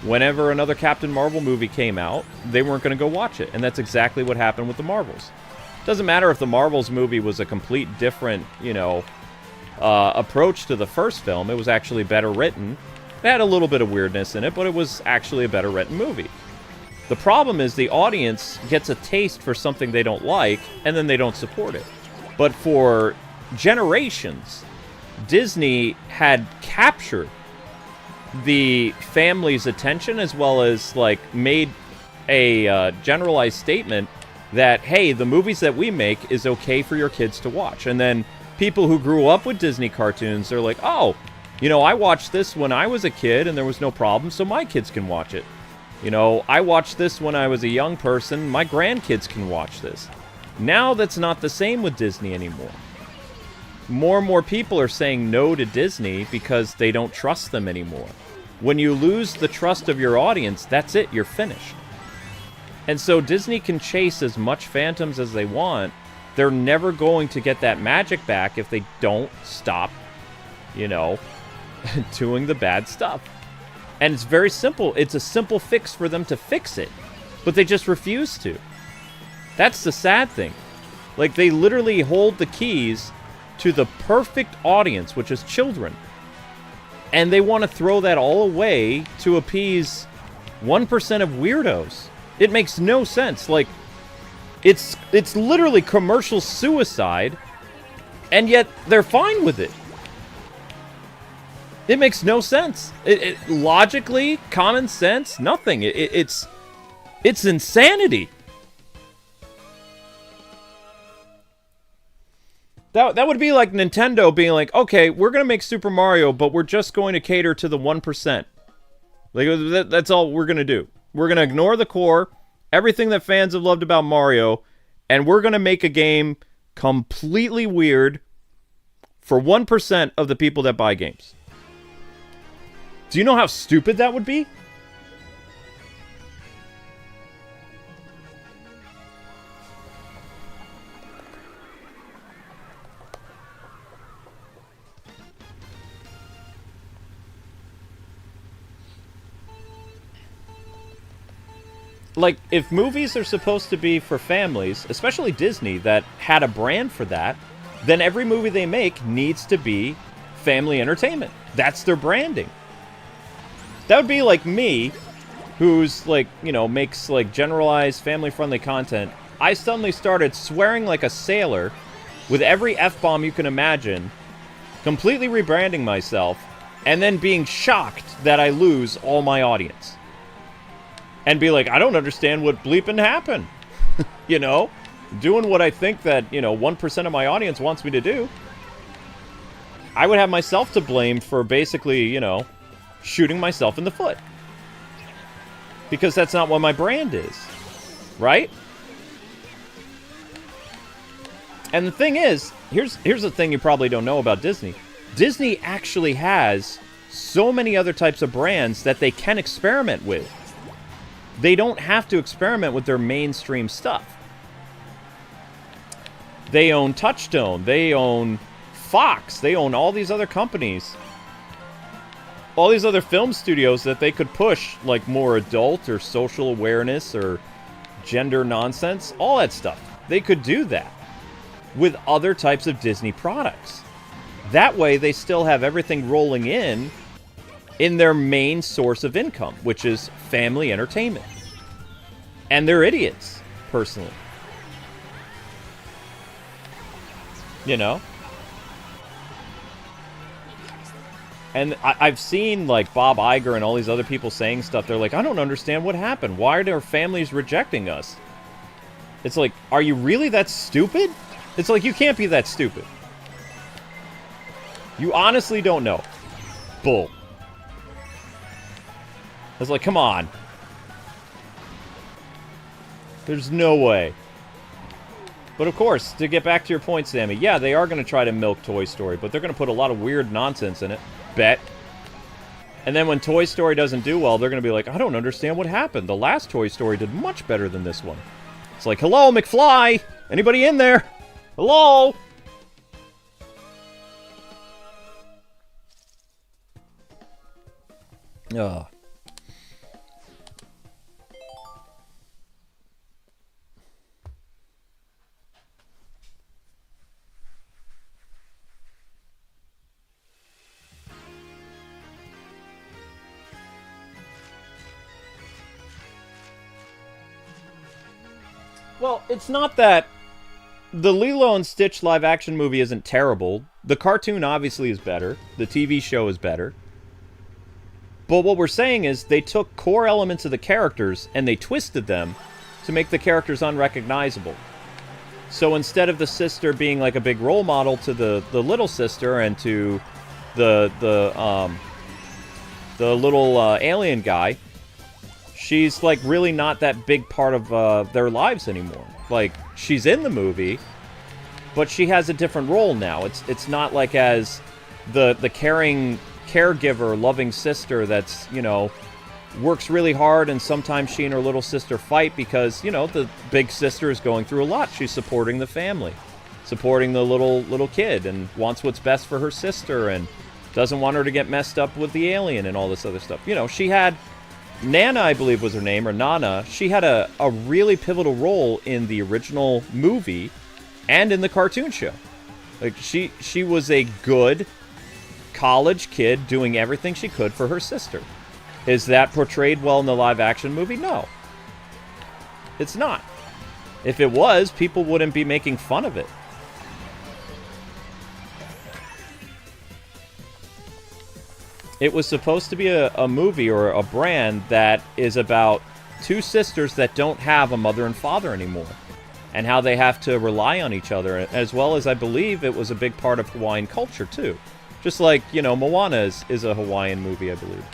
Whenever another Captain Marvel movie came out, they weren't going to go watch it, and that's exactly what happened with the Marvels. Doesn't matter if the Marvels movie was a complete different, you know, approach to the first film. It was actually better written. It had a little bit of weirdness in it, but it was actually a better written movie. The problem is the audience gets a taste for something they don't like, and then they don't support it. But for generations, Disney had captured the family's attention, as well as, like, made a generalized statement that, hey, the movies that we make is okay for your kids to watch. And then people who grew up with Disney cartoons, they're like, oh, you know, I watched this when I was a kid and there was no problem, so my kids can watch it. You know, I watched this when I was a young person, my grandkids can watch this. Now that's not the same with Disney anymore. More and more people are saying no to Disney because they don't trust them anymore. When you lose the trust of your audience, that's it, you're finished. And so Disney can chase as much Phantoms as they want. They're never going to get that magic back if they don't stop, you know, doing the bad stuff. And it's very simple. It's a simple fix for them to fix it. But they just refuse to. That's the sad thing. Like, they literally hold the keys to the perfect audience, which is children. And they want to throw that all away to appease 1% of weirdos. It makes no sense. Like, it's literally commercial suicide, and yet they're fine with it. It makes no sense. Logically, common sense, nothing. It's insanity. That would be like Nintendo being like, okay, we're going to make Super Mario, but we're just going to cater to the 1%. Like, that's all we're going to do. We're going to ignore the core, everything that fans have loved about Mario, and we're going to make a game completely weird for 1% of the people that buy games. Do you know how stupid that would be? Like, if movies are supposed to be for families, especially Disney, that had a brand for that, then every movie they make needs to be family entertainment. That's their branding. That would be like me, who's, like, you know, makes, like, generalized family-friendly content. I suddenly started swearing like a sailor with every F-bomb you can imagine, completely rebranding myself, and then being shocked that I lose all my audience. And be like, I don't understand what bleeping happened. You know? Doing what I think that, you know, 1% of my audience wants me to do. I would have myself to blame for basically, you know, shooting myself in the foot. Because that's not what my brand is. Right? And the thing is, here's the thing you probably don't know about Disney. Disney actually has so many other types of brands that they can experiment with. They don't have to experiment with their mainstream stuff. They own Touchstone. They own Fox. They own all these other companies. All these other film studios that they could push, like, more adult or social awareness or gender nonsense. All that stuff. They could do that with other types of Disney products. That way, they still have everything rolling in their main source of income, which is family entertainment. And they're idiots, personally. You know? And I've seen, like, Bob Iger and all these other people saying stuff. They're like, I don't understand what happened. Why are our families rejecting us? It's like, are you really that stupid? It's like, you can't be that stupid. You honestly don't know. Bull. It's like, come on. There's no way. But of course, to get back to your point, Sammy, yeah, they are going to try to milk Toy Story, but they're going to put a lot of weird nonsense in it. Bet. And then when Toy Story doesn't do well, they're going to be like, I don't understand what happened. The last Toy Story did much better than this one. It's like, hello, McFly! Anybody in there? Hello? Ugh. Well, it's not that the Lilo and Stitch live-action movie isn't terrible. The cartoon obviously is better. The TV show is better. But what we're saying is they took core elements of the characters and they twisted them to make the characters unrecognizable. So instead of the sister being like a big role model to the little sister and to the little alien guy, she's like really not that big part of their lives anymore. Like, she's in the movie, but she has a different role now. It's not like as the caring caregiver, loving sister that's, you know, works really hard, and sometimes she and her little sister fight because, you know, the big sister is going through a lot. She's supporting the family, supporting the little kid, and wants what's best for her sister, and doesn't want her to get messed up with the alien and all this other stuff. You know, she had Nana, I believe was her name, or Nana. She had a really pivotal role in the original movie and in the cartoon show. Like, she was a good college kid doing everything she could for her sister. Is that portrayed well in the live-action movie? No. It's not. If it was, people wouldn't be making fun of it. It was supposed to be a movie or a brand that is about two sisters that don't have a mother and father anymore, and how they have to rely on each other, as well as I believe it was a big part of Hawaiian culture too. Just like, you know, Moana is a Hawaiian movie, I believe.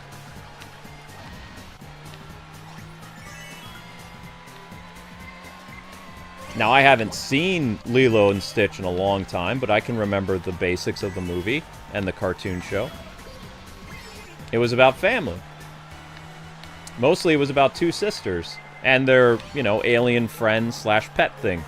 Now, I haven't seen Lilo and Stitch in a long time, but I can remember the basics of the movie and the cartoon show. It was about family. Mostly it was about two sisters and their, you know, alien friend slash pet thing.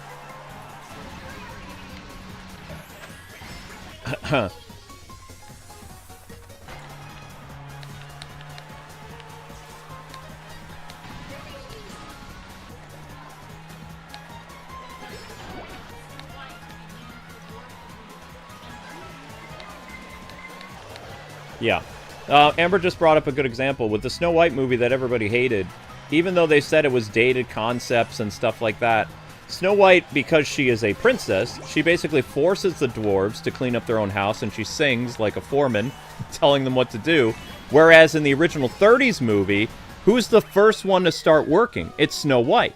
Yeah. Amber just brought up a good example with the Snow White movie that everybody hated. Even though they said it was dated concepts and stuff like that, Snow White, because she is a princess, she basically forces the dwarves to clean up their own house, and she sings like a foreman, telling them what to do. Whereas in the original 30s movie, who's the first one to start working? It's Snow White.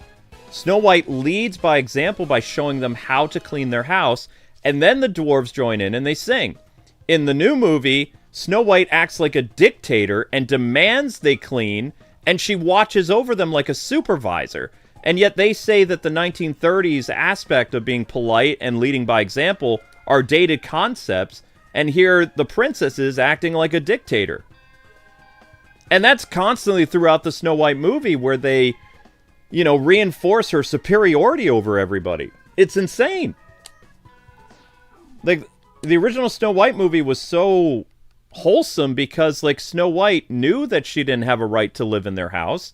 Snow White leads by example by showing them how to clean their house, and then the dwarves join in and they sing. In the new movie, Snow White acts like a dictator and demands they clean, and she watches over them like a supervisor. And yet they say that the 1930s aspect of being polite and leading by example are dated concepts, and here the princess is acting like a dictator. And that's constantly throughout the Snow White movie, where they, you know, reinforce her superiority over everybody. It's insane. Like, the original Snow White movie was so wholesome because, like, Snow White knew that she didn't have a right to live in their house,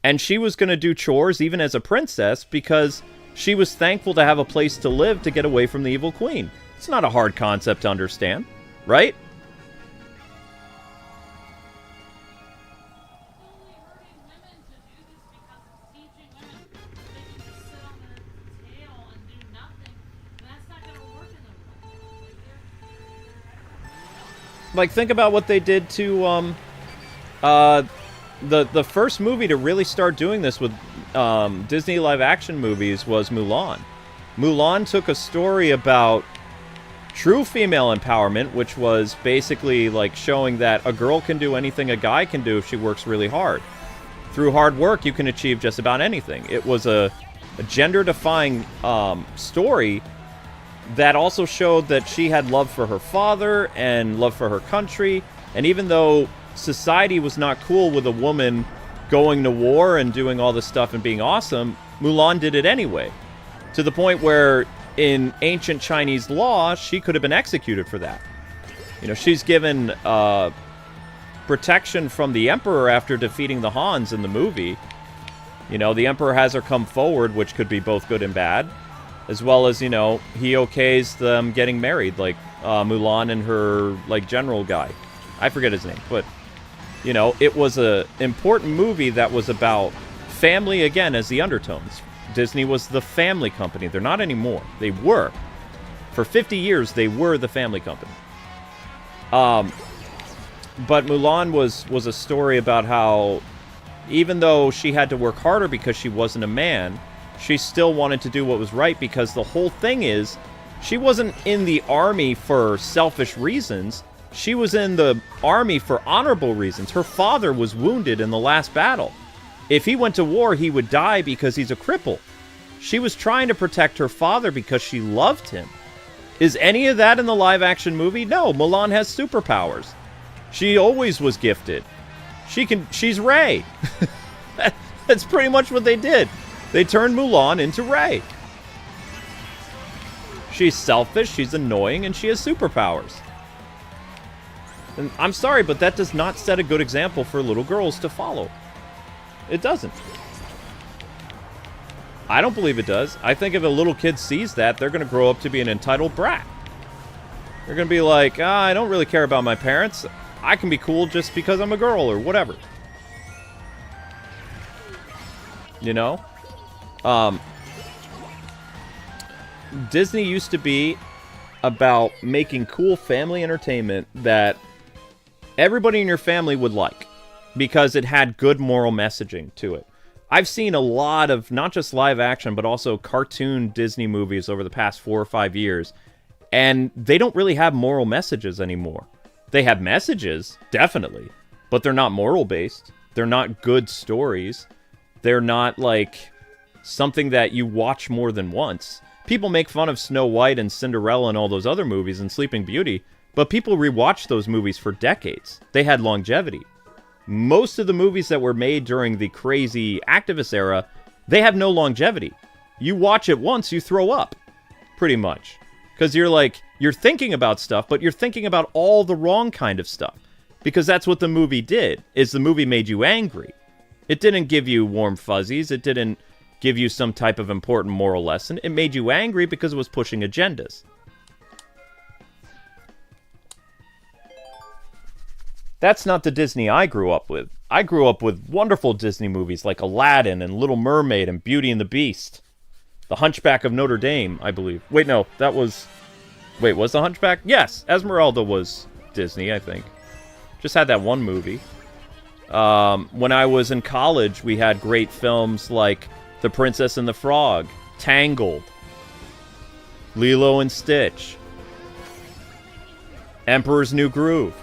and she was going to do chores even as a princess because she was thankful to have a place to live to get away from the evil queen. It's not a hard concept to understand, right? Like, think about what they did to the first movie to really start doing this with Disney live-action movies was Mulan. Mulan took a story about true female empowerment, which was basically like showing that a girl can do anything a guy can do if she works really hard. Through hard work, you can achieve just about anything. It was a gender-defying story that also showed that she had love for her father and love for her country. And even though society was not cool with a woman going to war and doing all this stuff and being awesome, Mulan did it anyway. To the point where in ancient Chinese law, she could have been executed for that. You know, she's given protection from the Emperor after defeating the Hans in the movie. You know, the Emperor has her come forward, which could be both good and bad. As well as, you know, he okays them getting married, like Mulan and her, like, general guy. I forget his name, but, you know, it was a important movie that was about family, again, as the undertones. Disney was the family company. They're not anymore. They were. For 50 years, they were the family company. But Mulan was a story about how, even though she had to work harder because she wasn't a man, she still wanted to do what was right, because the whole thing is, she wasn't in the army for selfish reasons. She was in the army for honorable reasons. Her father was wounded in the last battle. If he went to war, he would die because he's a cripple. She was trying to protect her father because she loved him. Is any of that in the live-action movie? No, Mulan has superpowers. She always was gifted. She's Rey. That's pretty much what they did. They turned Mulan into Rey. She's selfish, she's annoying, and she has superpowers. And I'm sorry, but that does not set a good example for little girls to follow. It doesn't. I don't believe it does. I think if a little kid sees that, they're going to grow up to be an entitled brat. They're going to be like, I don't really care about my parents. I can be cool just because I'm a girl or whatever. You know? Disney used to be about making cool family entertainment that everybody in your family would like, because it had good moral messaging to it. I've seen a lot of, not just live action, but also cartoon Disney movies over the past 4 or 5 years, and they don't really have moral messages anymore. They have messages, definitely, but they're not moral-based. They're not good stories. They're not, like, something that you watch more than once. People make fun of Snow White and Cinderella and all those other movies and Sleeping Beauty, but people rewatch those movies for decades. They had longevity. Most of the movies that were made during the crazy activist era, they have no longevity. You watch it once, you throw up, pretty much. Because you're thinking about stuff, but you're thinking about all the wrong kind of stuff. Because that's what the movie did, is the movie made you angry. It didn't give you warm fuzzies, it didn't give you some type of important moral lesson. It made you angry because it was pushing agendas. That's not the Disney I grew up with. I grew up with wonderful Disney movies like Aladdin and Little Mermaid and Beauty and the Beast. The Hunchback of Notre Dame, I believe. Wait, no, that was... Wait, was The Hunchback? Yes, Esmeralda was Disney, I think. Just had that one movie. When I was in college, we had great films like The Princess and the Frog, Tangled, Lilo and Stitch, Emperor's New Groove.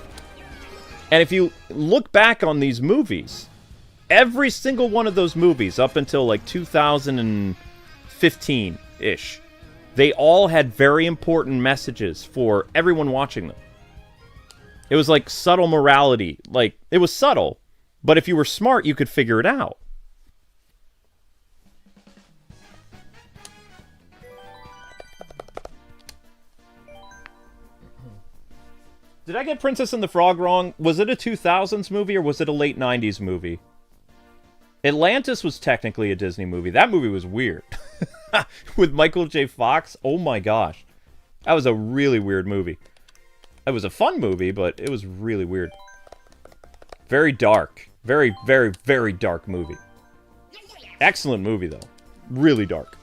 And if you look back on these movies, every single one of those movies up until like 2015-ish, they all had very important messages for everyone watching them. It was like subtle morality. Like, it was subtle, but if you were smart, you could figure it out. Did I get Princess and the Frog wrong? Was it a 2000s movie or was it a late 90s movie? Atlantis was technically a Disney movie. That movie was weird. With Michael J. Fox. Oh my gosh. That was a really weird movie. It was a fun movie, but it was really weird. Very dark. Very, very, very dark movie. Excellent movie, though. Really dark.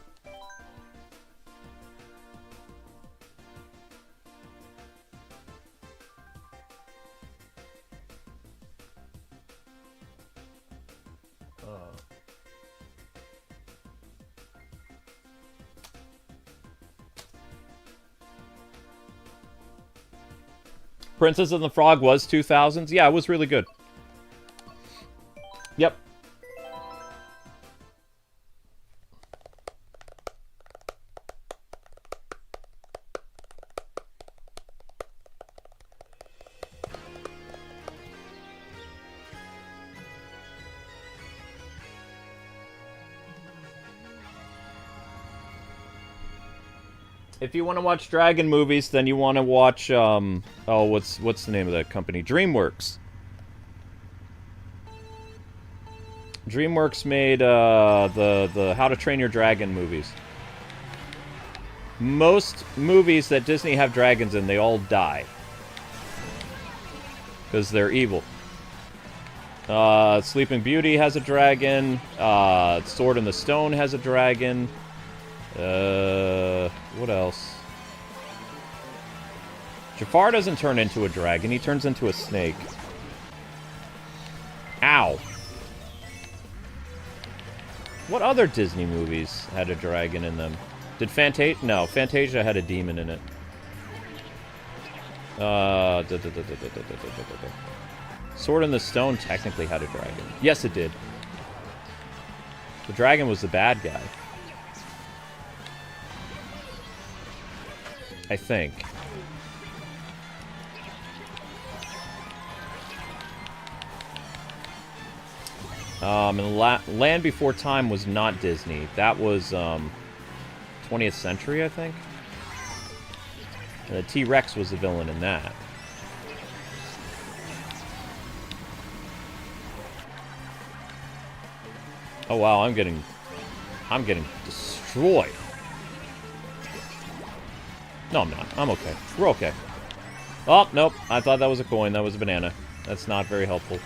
Princess and the Frog was 2000s. Yeah, it was really good. Yep. If you want to watch dragon movies, then you want to watch, oh, what's the name of that company? DreamWorks. DreamWorks made the How to Train Your Dragon movies. Most movies that Disney have dragons in, they all die. Because they're evil. Sleeping Beauty has a dragon. Sword in the Stone has a dragon. What else? Jafar doesn't turn into a dragon. He turns into a snake. Ow. What other Disney movies had a dragon in them? Did Fantasia? No, Fantasia had a demon in it. Sword in the Stone technically had a dragon. Yes, it did. The dragon was the bad guy. I think. And Land Before Time was not Disney. That was 20th Century, I think. And the T-Rex was the villain in that. Oh wow, I'm getting destroyed. No, I'm not. I'm okay. We're okay. Oh, nope. I thought that was a coin. That was a banana. That's not very helpful.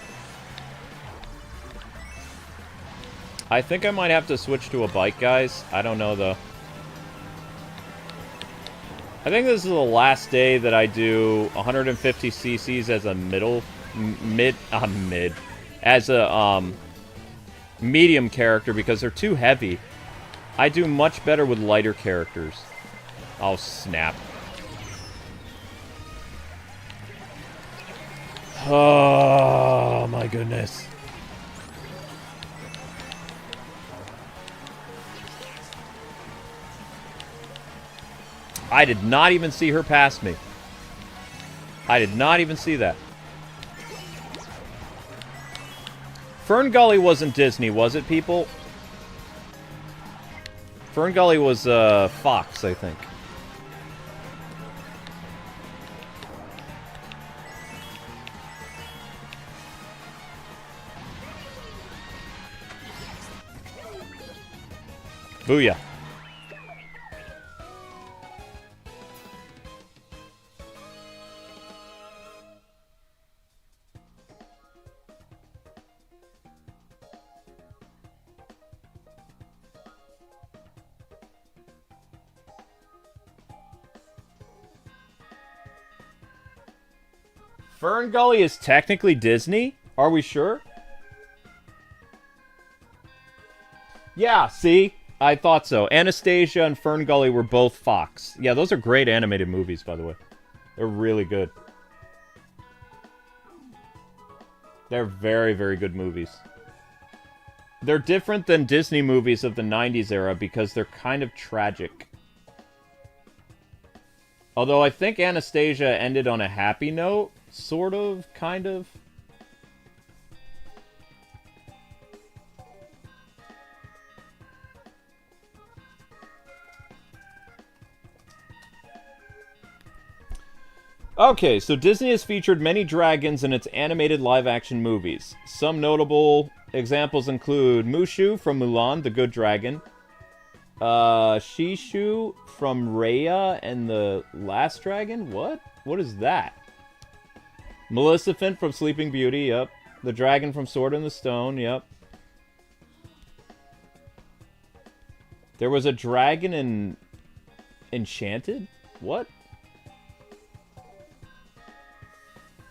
I think I might have to switch to a bike, guys. I don't know, though. I think this is the last day that I do 150 cc's as a as a, medium character because they're too heavy. I do much better with lighter characters. Oh, snap. Oh, my goodness. I did not even see her pass me. I did not even see that. Fern Gully wasn't Disney, was it, people? Fern Gully was Fox, I think. Booyah. Fern Gully is technically Disney? Are we sure? Yeah, see? I thought so. Anastasia and Fern Gully were both Fox. Yeah, those are great animated movies, by the way. They're really good. They're very, very good movies. They're different than Disney movies of the 90s era because they're kind of tragic. Although I think Anastasia ended on a happy note. Sort of, kind of. Okay, so Disney has featured many dragons in its animated live-action movies. Some notable examples include Mushu from Mulan, the Good Dragon. Shishu from Raya and the Last Dragon? What? What is that? Maleficent from Sleeping Beauty, yep. The dragon from Sword in the Stone, yep. There was a dragon in Enchanted? What?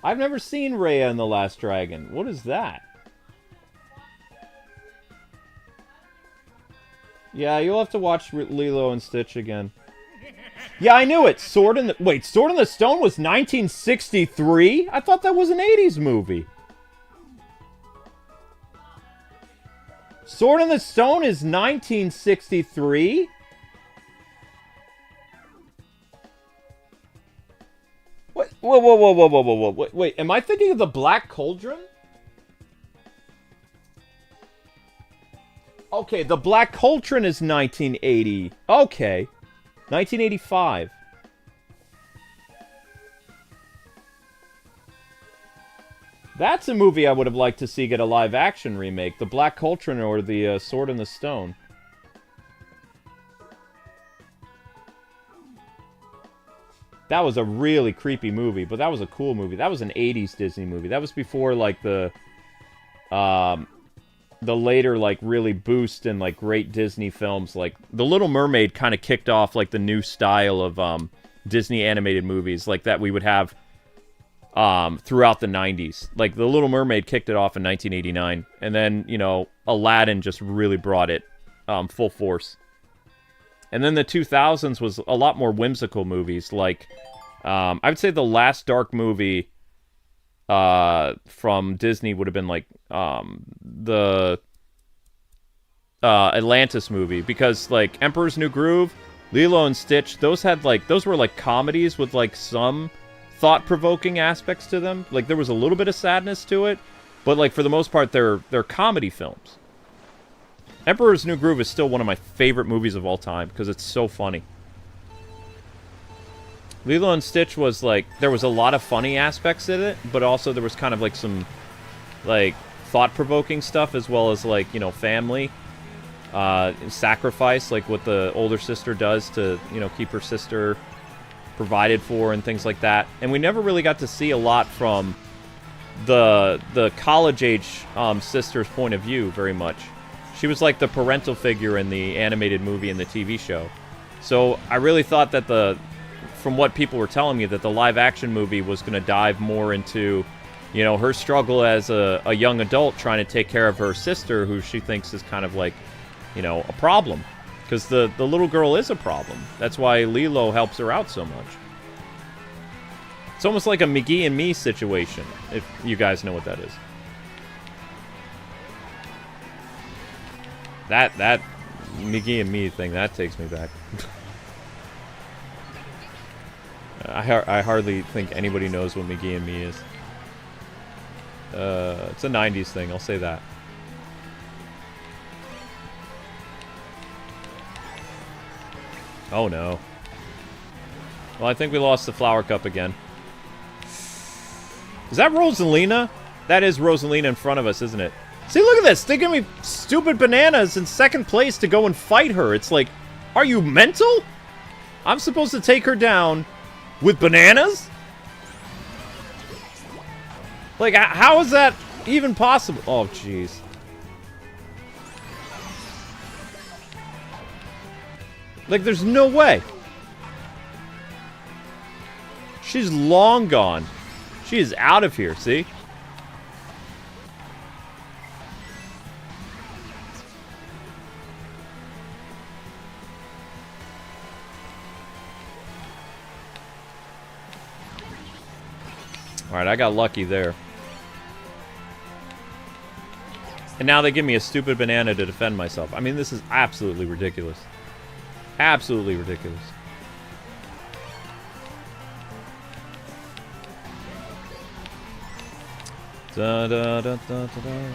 I've never seen Raya and the Last Dragon. What is that? Yeah, you'll have to watch Lilo and Stitch again. Yeah, I knew it. Sword in the Stone was 1963? I thought that was an 80s movie. Sword in the Stone is 1963? What? Whoa. Wait, am I thinking of the Black Cauldron? Okay, the Black Cauldron is 1980. Okay. 1985. That's a movie I would have liked to see get a live-action remake. The Black Cauldron or the Sword in the Stone. That was a really creepy movie, but that was a cool movie. That was an 80s Disney movie. That was before, like, the later, like, really boost in, like, great Disney films. Like, The Little Mermaid kind of kicked off, like, the new style of Disney animated movies, like, that we would have throughout the 90s. Like, The Little Mermaid kicked it off in 1989, and then, you know, Aladdin just really brought it full force. And then the 2000s was a lot more whimsical movies, like, I would say the last dark movie from Disney would have been, like, the Atlantis movie, because, like, Emperor's New Groove, Lilo and Stitch, those were, like, comedies with, like, some thought-provoking aspects to them. Like, there was a little bit of sadness to it, but, like, for the most part, they're comedy films. Emperor's New Groove is still one of my favorite movies of all time, because it's so funny. Lilo and Stitch was, like, there was a lot of funny aspects in it, but also there was kind of, like, some, like, thought-provoking stuff, as well as, like, you know, family sacrifice, like what the older sister does to, you know, keep her sister provided for and things like that. And we never really got to see a lot from the college-age sister's point of view very much. She was like the parental figure in the animated movie and the TV show. So I really thought that from what people were telling me, that the live-action movie was going to dive more into, you know, her struggle as a young adult trying to take care of her sister, who she thinks is kind of like, you know, a problem. Because the little girl is a problem. That's why Lilo helps her out so much. It's almost like a McGee and Me situation, if you guys know what that is. That McGee and Me thing, that takes me back. I hardly think anybody knows what McGee and Me is. It's a 90s thing, I'll say that. Oh no. Well, I think we lost the flower cup again. Is that Rosalina? That is Rosalina in front of us, isn't it? See, look at this! They give me stupid bananas in second place to go and fight her. It's like, are you mental? I'm supposed to take her down with bananas? Like, how is that even possible? Oh, jeez. Like, there's no way. She's long gone. She is out of here, see? Alright, I got lucky there. And now they give me a stupid banana to defend myself. I mean, this is absolutely ridiculous. Absolutely ridiculous. Da, da, da, da, da, da.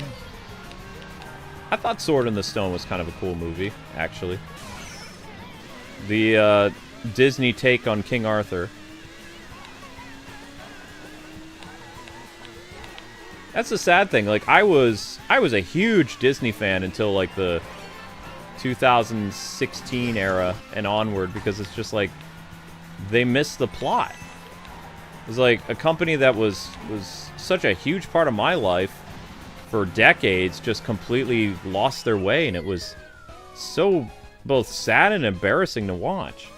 I thought Sword in the Stone was kind of a cool movie, actually. The Disney take on King Arthur. That's the sad thing. Like, I was a huge Disney fan until, like, the 2016 era and onward, because it's just like they missed the plot. It was like a company that was such a huge part of my life for decades just completely lost their way, and it was so both sad and embarrassing to watch.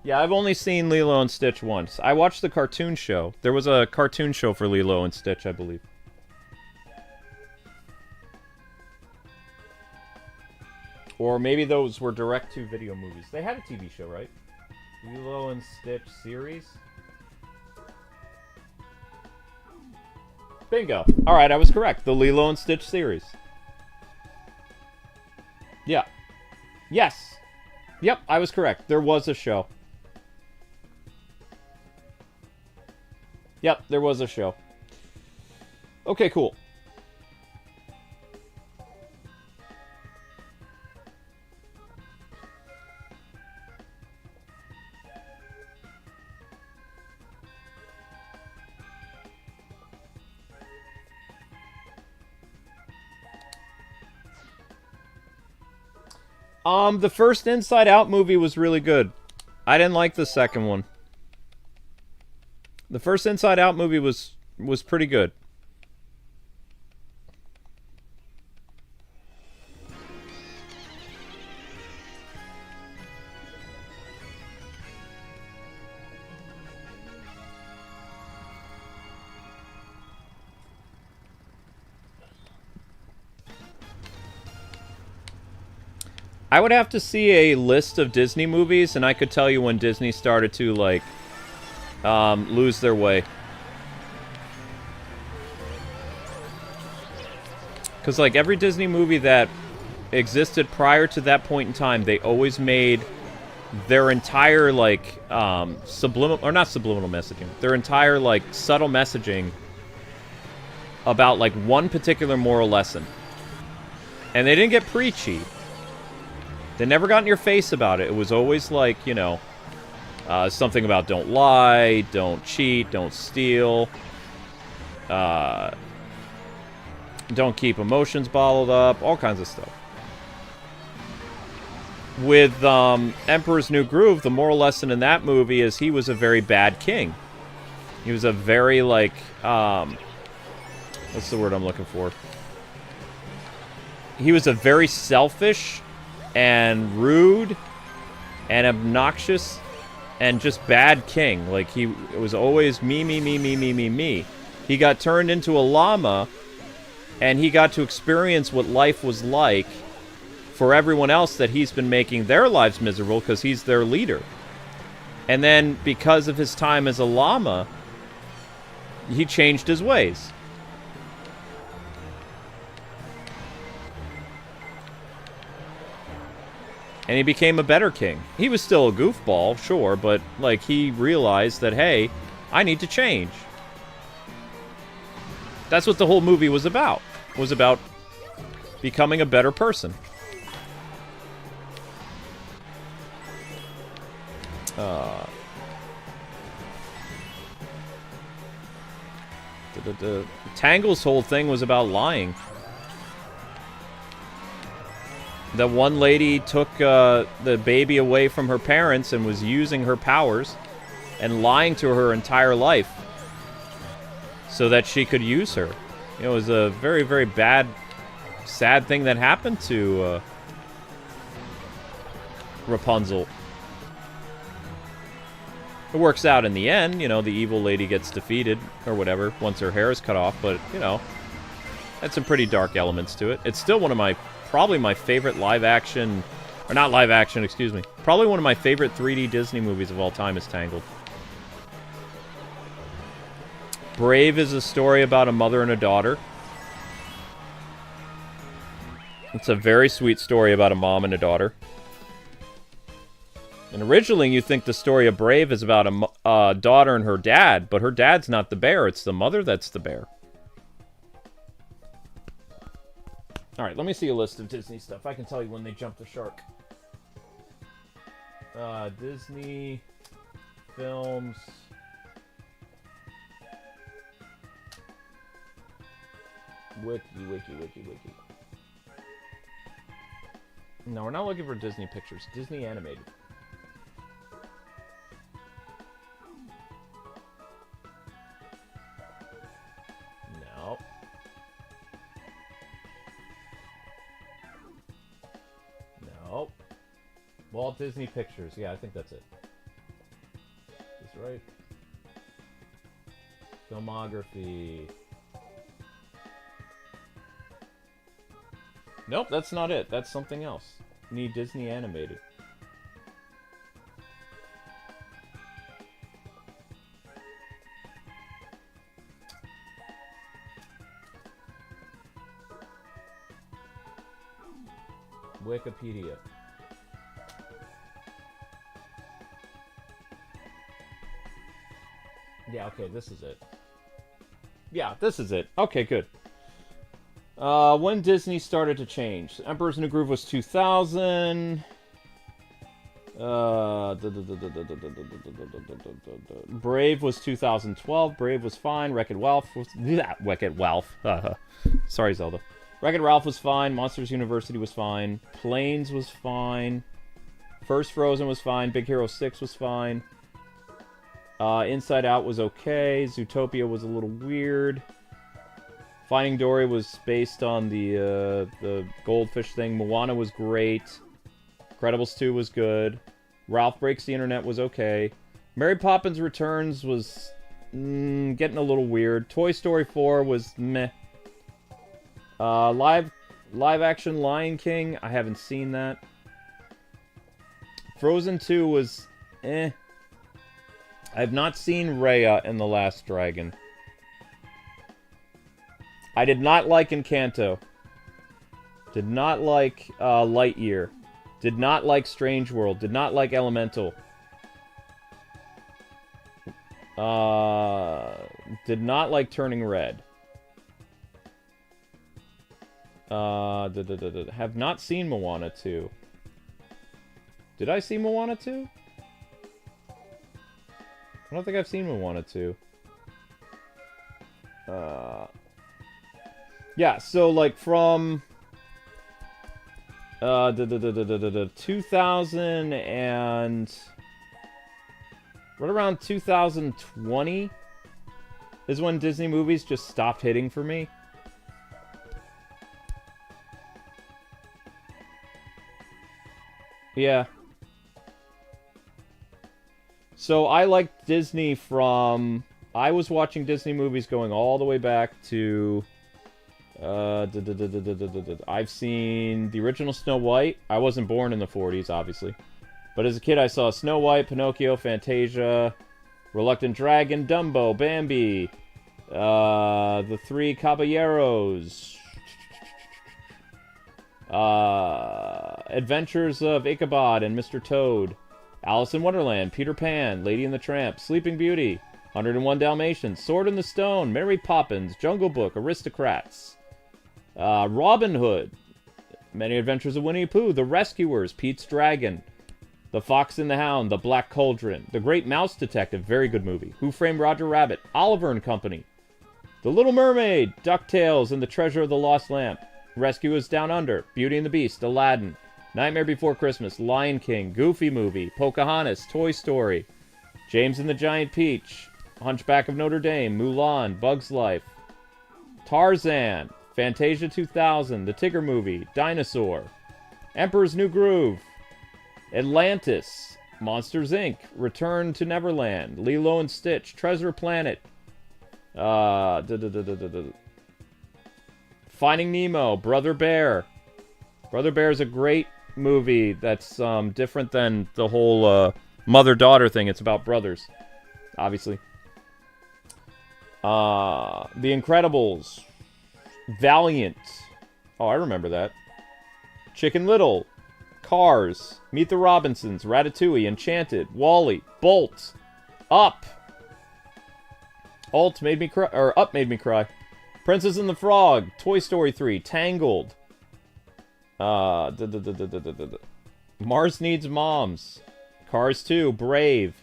Yeah, I've only seen Lilo and Stitch once. I watched the cartoon show. There was a cartoon show for Lilo and Stitch, I believe. Or maybe those were direct-to-video movies. They had a TV show, right? Lilo and Stitch series? Bingo. Alright, I was correct. The Lilo and Stitch series. Yeah. Yes. Yep, I was correct. There was a show. Yep, there was a show. Okay, cool. The first Inside Out movie was really good. I didn't like the second one. The first Inside Out movie was pretty good. I would have to see a list of Disney movies, and I could tell you when Disney started to, like, lose their way. Because, like, every Disney movie that existed prior to that point in time, they always made their entire, like, subliminal, or not subliminal messaging, their entire, like, subtle messaging about, like, one particular moral lesson. And they didn't get preachy. They never got in your face about it. It was always like, you know, something about don't lie, don't cheat, don't steal, don't keep emotions bottled up, all kinds of stuff. With Emperor's New Groove, the moral lesson in that movie is he was a very bad king. He was a very, like, what's the word I'm looking for? He was a very selfish and rude and obnoxious and just bad king. Like, he was always me, me, me, me, me, me, me. He got turned into a llama, and he got to experience what life was like for everyone else that he's been making their lives miserable because he's their leader. And then, because of his time as a llama, he changed his ways. And he became a better king. He was still a goofball, sure, but, like, he realized that, hey, I need to change. That's what the whole movie was about. It was about becoming a better person. Tangle's whole thing was about lying. The one lady took the baby away from her parents and was using her powers and lying to her entire life so that she could use her. It was a very, very bad, sad thing that happened to Rapunzel. It works out in the end, you know, the evil lady gets defeated or whatever once her hair is cut off, but, you know, that's some pretty dark elements to it. It's still one of my probably my favorite live-action, or not live-action, excuse me. Probably one of my favorite 3D Disney movies of all time is Tangled. Brave is a story about a mother and a daughter. It's a very sweet story about a mom and a daughter. And originally you think the story of Brave is about a daughter and her dad, but her dad's not the bear, it's the mother that's the bear. Alright, let me see a list of Disney stuff. I can tell you when they jumped the shark. Disney films. Wiki. No, we're not looking for Disney pictures. Disney animated. No. No. Walt Disney Pictures. Yeah, I think that's it. That's right. Filmography. Nope, that's not it. That's something else. You need Disney animated. Wikipedia. Yeah, okay, this is it. Yeah, this is it. Okay, good. When Disney started to change. Emperor's New Groove was 2000. Brave was 2012. Brave was fine. Wreck-It Ralph was... Wreck-It Ralph. Sorry, Zelda. Wreck-It Ralph was fine. Monsters University was fine. Planes was fine. First Frozen was fine. Big Hero 6 was fine. Inside Out was okay. Zootopia was a little weird. Finding Dory was based on the goldfish thing. Moana was great. Incredibles 2 was good. Ralph Breaks the Internet was okay. Mary Poppins Returns was getting a little weird. Toy Story 4 was meh. Live action Lion King, I haven't seen that. Frozen 2 was eh. I have not seen Raya and the Last Dragon. I did not like Encanto. Did not like Lightyear. Did not like Strange World. Did not like Elemental. Did not like Turning Red. Have not seen Moana 2. Did I see Moana 2? I don't think I've seen Moana 2. Yeah, so like from 2000 and right around 2020 is when Disney movies just stopped hitting for me. Yeah. So I liked Disney from... I was watching Disney movies going all the way back to... I've seen the original Snow White. I wasn't born in the 40s, obviously. But as a kid, I saw Snow White, Pinocchio, Fantasia, Reluctant Dragon, Dumbo, Bambi, The Three Caballeros, Adventures of Ichabod and Mr. Toad, Alice in Wonderland, Peter Pan, Lady and the Tramp, Sleeping Beauty, 101 Dalmatians, Sword in the Stone, Mary Poppins, Jungle Book, Aristocrats, Robin Hood, Many Adventures of Winnie the Pooh, The Rescuers, Pete's Dragon, The Fox and the Hound, The Black Cauldron, The Great Mouse Detective, very good movie, Who Framed Roger Rabbit, Oliver and Company, The Little Mermaid, DuckTales and the Treasure of the Lost Lamp, Rescuers Down Under, Beauty and the Beast, Aladdin, Nightmare Before Christmas, Lion King, Goofy Movie, Pocahontas, Toy Story, James and the Giant Peach, Hunchback of Notre Dame, Mulan, Bug's Life, Tarzan, Fantasia 2000, The Tigger Movie, Dinosaur, Emperor's New Groove, Atlantis, Monsters Inc., Return to Neverland, Lilo and Stitch, Treasure Planet, Finding Nemo, Brother Bear. Brother Bear is a great movie that's different than the whole mother-daughter thing. It's about brothers, obviously. The Incredibles, Valiant. Oh, I remember that. Chicken Little, Cars, Meet the Robinsons, Ratatouille, Enchanted, Wall-E, Bolt, Up. Up made me cry. Princess and the Frog, Toy Story 3, Tangled. Mars Needs Moms, Cars 2, Brave,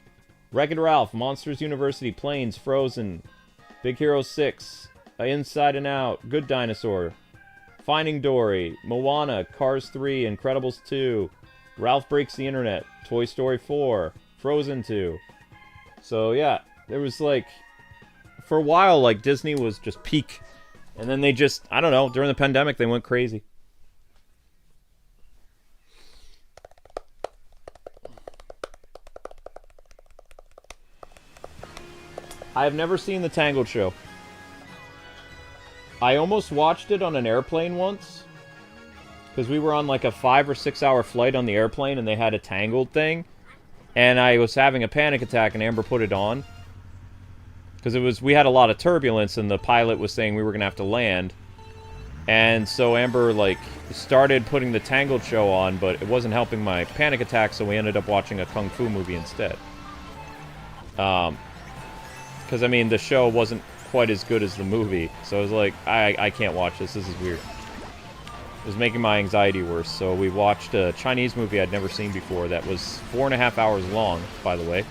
Wreck-It Ralph, Monsters University, Planes, Frozen, Big Hero 6, Inside and Out, Good Dinosaur, Finding Dory, Moana, Cars 3, Incredibles 2, Ralph Breaks the Internet, Toy Story 4, Frozen 2. So yeah, there was like, for a while, like Disney was just peak. And then they just, I don't know, during the pandemic, they went crazy. I have never seen the Tangled show. I almost watched it on an airplane once. Because we were on like a 5 or 6 hour flight on the airplane and they had a Tangled thing. And I was having a panic attack and Amber put it on. Because we had a lot of turbulence and the pilot was saying we were going to have to land. And so Amber, like, started putting the Tangled show on, but it wasn't helping my panic attack, so we ended up watching a Kung Fu movie instead. Because, I mean, the show wasn't quite as good as the movie. So I was like, I can't watch this. This is weird. It was making my anxiety worse. So we watched a Chinese movie I'd never seen before that was 4.5 hours long, by the way.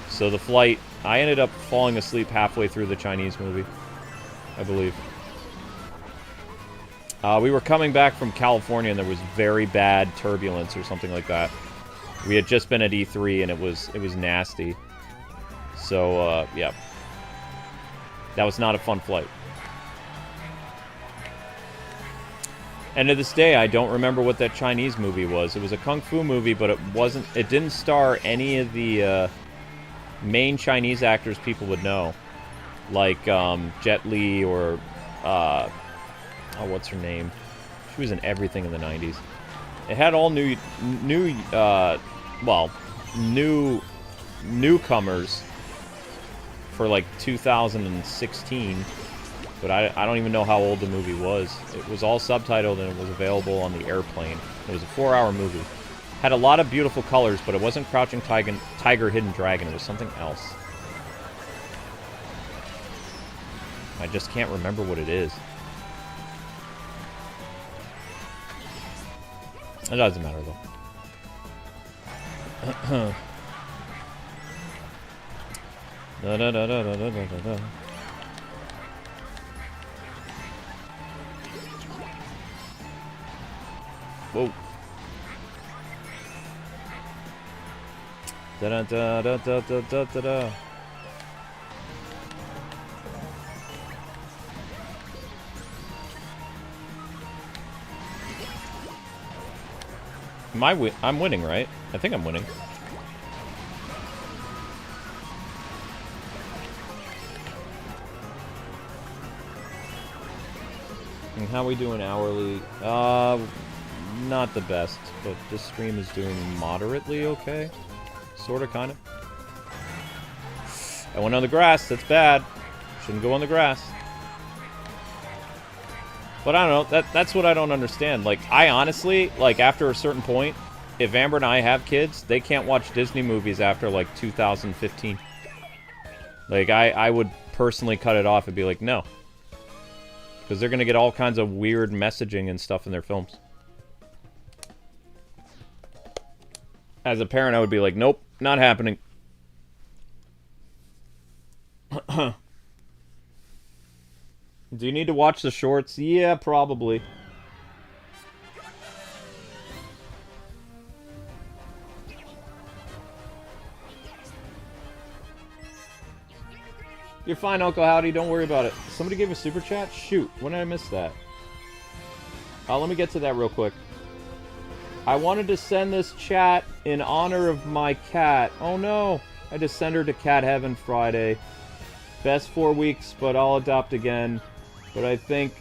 So the flight... I ended up falling asleep halfway through the Chinese movie, I believe. We were coming back from California, and there was very bad turbulence or something like that. We had just been at E3, and it was nasty. So, yeah. That was not a fun flight. And to this day, I don't remember what that Chinese movie was. It was a kung fu movie, but it didn't star any of the main Chinese actors people would know. Like Jet Li or oh, what's her name? She was in everything in the 90s. It had all newcomers for like 2016. But I don't even know how old the movie was. It was all subtitled and it was available on the airplane. It was a 4-hour movie. Had a lot of beautiful colors, but it wasn't Crouching Tiger, Hidden Dragon. It was something else. I just can't remember what it is. It doesn't matter, though. Da da da da da da da da. Whoa. Da da da da da da da da da. I'm winning, right? I think I'm winning. And how we doing hourly? Not the best, but this stream is doing moderately okay. Sorta, kinda. I went on the grass, that's bad. Shouldn't go on the grass. But I don't know, that's what I don't understand. Like, I honestly, like, after a certain point, if Amber and I have kids, they can't watch Disney movies after, like, 2015. Like, I would personally cut it off and be like, no. Because they're gonna get all kinds of weird messaging and stuff in their films. As a parent, I would be like, nope, not happening. Do you need to watch the shorts? Yeah, probably. You're fine, Uncle Howdy. Don't worry about it. Somebody gave a super chat? Shoot, when did I miss that? Let me get to that real quick. I wanted to send this chat in honor of my cat. Oh no, I just sent her to cat heaven Friday. Best 4 weeks, but I'll adopt again. But I thank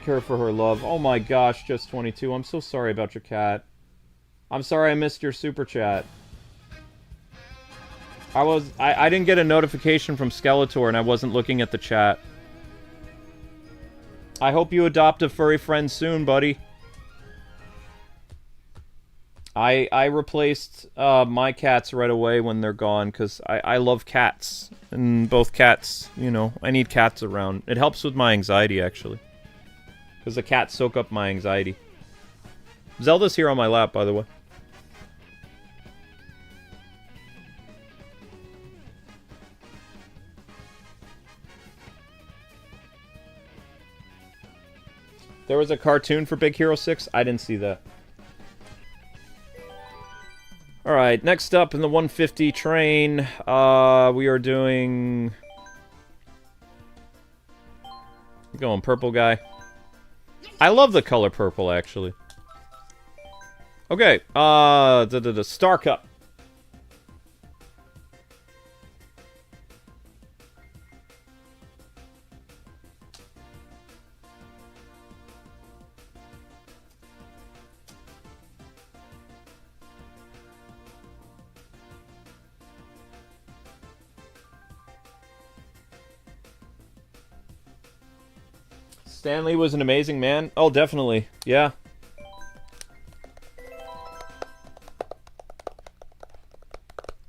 her for her love. Oh my gosh, just 22. I'm so sorry about your cat. I'm sorry I missed your super chat. I didn't get a notification from Skeletor and I wasn't looking at the chat. I hope you adopt a furry friend soon, buddy. I replaced my cats right away when they're gone because I love cats. And both cats, you know, I need cats around. It helps with my anxiety, actually. Because the cats soak up my anxiety. Zelda's here on my lap, by the way. There was a cartoon for Big Hero 6? I didn't see that. Alright, next up in the 150 train, we are doing... Going purple guy. I love the color purple, actually. Okay, the Star Cup. Stanley was an amazing man. Oh, definitely. Yeah.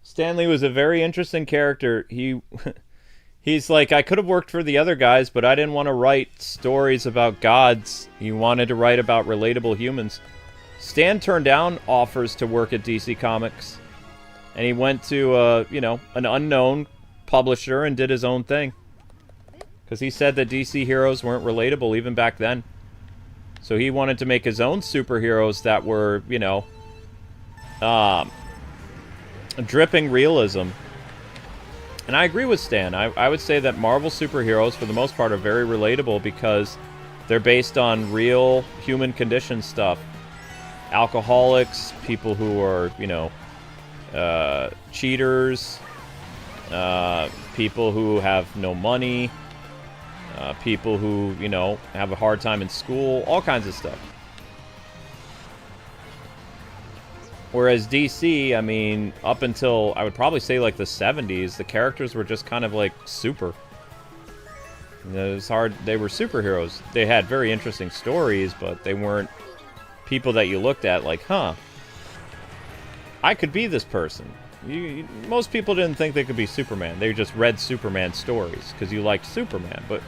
Stanley was a very interesting character. He's like, I could have worked for the other guys, but I didn't want to write stories about gods. He wanted to write about relatable humans. Stan turned down offers to work at DC Comics. And he went to, you know, an unknown publisher and did his own thing. Because he said that DC heroes weren't relatable even back then. So he wanted to make his own superheroes that were, you know, dripping realism. And I agree with Stan. I would say that Marvel superheroes, for the most part, are very relatable because they're based on real human condition stuff. Alcoholics, people who are, you know, cheaters, people who have no money, people who, you know, have a hard time in school, all kinds of stuff. Whereas DC, I mean, up until, I would probably say, like, the 70s, the characters were just kind of, like, super. You know, it was hard. They were superheroes. They had very interesting stories, but they weren't people that you looked at like, huh, I could be this person. Most people didn't think they could be Superman. They just read Superman stories because you liked Superman. But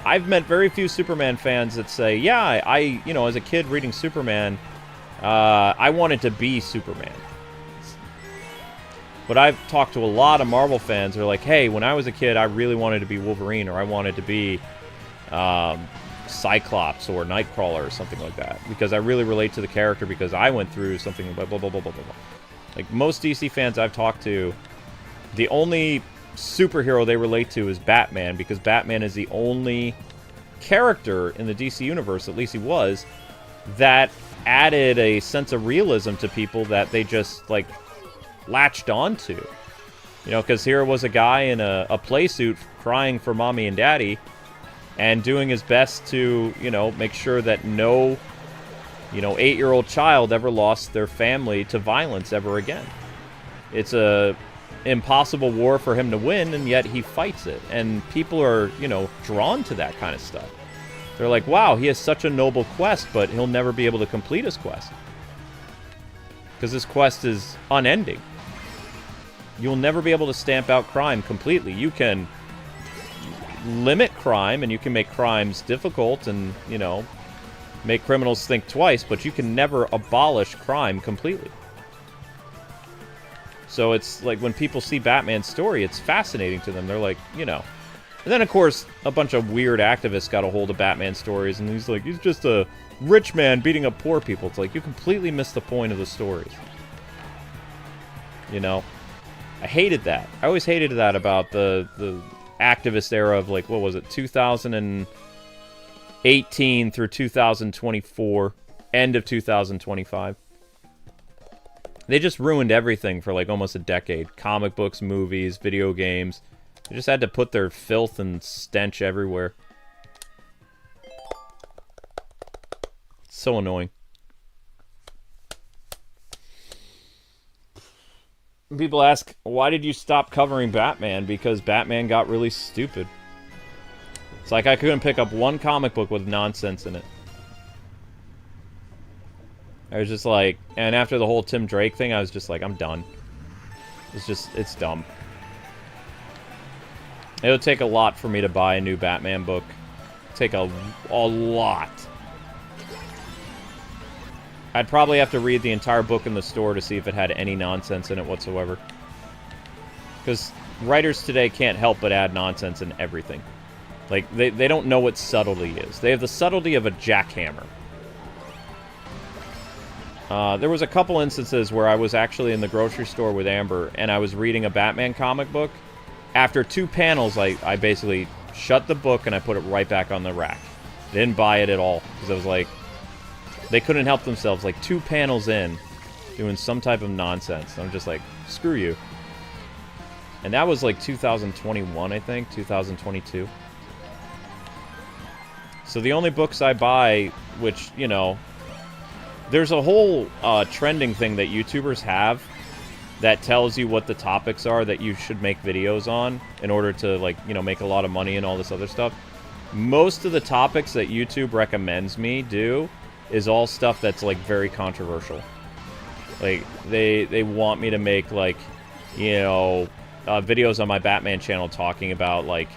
I've met very few Superman fans that say, yeah, I you know, as a kid reading Superman, I wanted to be Superman. But I've talked to a lot of Marvel fans who are like, hey, when I was a kid, I really wanted to be Wolverine, or I wanted to be Cyclops or Nightcrawler or something like that. Because I really relate to the character because I went through something blah, blah, blah, blah, blah, blah. Like, most DC fans I've talked to, the only superhero they relate to is Batman, because Batman is the only character in the DC universe, at least he was, that added a sense of realism to people that they just, like, latched onto. You know, because here was a guy in a playsuit crying for mommy and daddy and doing his best to, you know, make sure that no, you know, 8-year-old child ever lost their family to violence ever again. It's a impossible war for him to win, and yet he fights it. And people are, you know, drawn to that kind of stuff. They're like, wow, he has such a noble quest, but he'll never be able to complete his quest. Because his quest is unending. You'll never be able to stamp out crime completely. You can limit crime, and you can make crimes difficult and, you know, make criminals think twice, but you can never abolish crime completely. So it's like when people see Batman's story, it's fascinating to them. They're like, you know. And then, of course, a bunch of weird activists got a hold of Batman stories, and he's like, he's just a rich man beating up poor people. It's like, you completely missed the point of the stories. You know? I hated that. I always hated that about the activist era of, like, what was it, 2018 through 2024, end of 2025. They just ruined everything for, like, almost a decade. Comic books, movies, video games. They just had to put their filth and stench everywhere. It's so annoying. People ask, why did you stop covering Batman? Because Batman got really stupid. It's like I couldn't pick up one comic book with nonsense in it. I was just like, and after the whole Tim Drake thing, I was just like, I'm done. It's dumb. It would take a lot for me to buy a new Batman book. It'd take a lot. I'd probably have to read the entire book in the store to see if it had any nonsense in it whatsoever. Because writers today can't help but add nonsense in everything. Like, they don't know what subtlety is. They have the subtlety of a jackhammer. There was a couple instances where I was actually in the grocery store with Amber, and I was reading a Batman comic book. After 2 panels, I basically shut the book and I put it right back on the rack. I didn't buy it at all, because I was like, they couldn't help themselves, like 2 panels in, doing some type of nonsense. I'm just like, screw you. And that was like 2021, I think, 2022. So the only books I buy, which, you know, there's a whole trending thing that YouTubers have that tells you what the topics are that you should make videos on in order to, like, you know, make a lot of money and all this other stuff. Most of the topics that YouTube recommends me do is all stuff that's, like, very controversial. Like, they want me to make, like, you know, videos on my Batman channel talking about, like,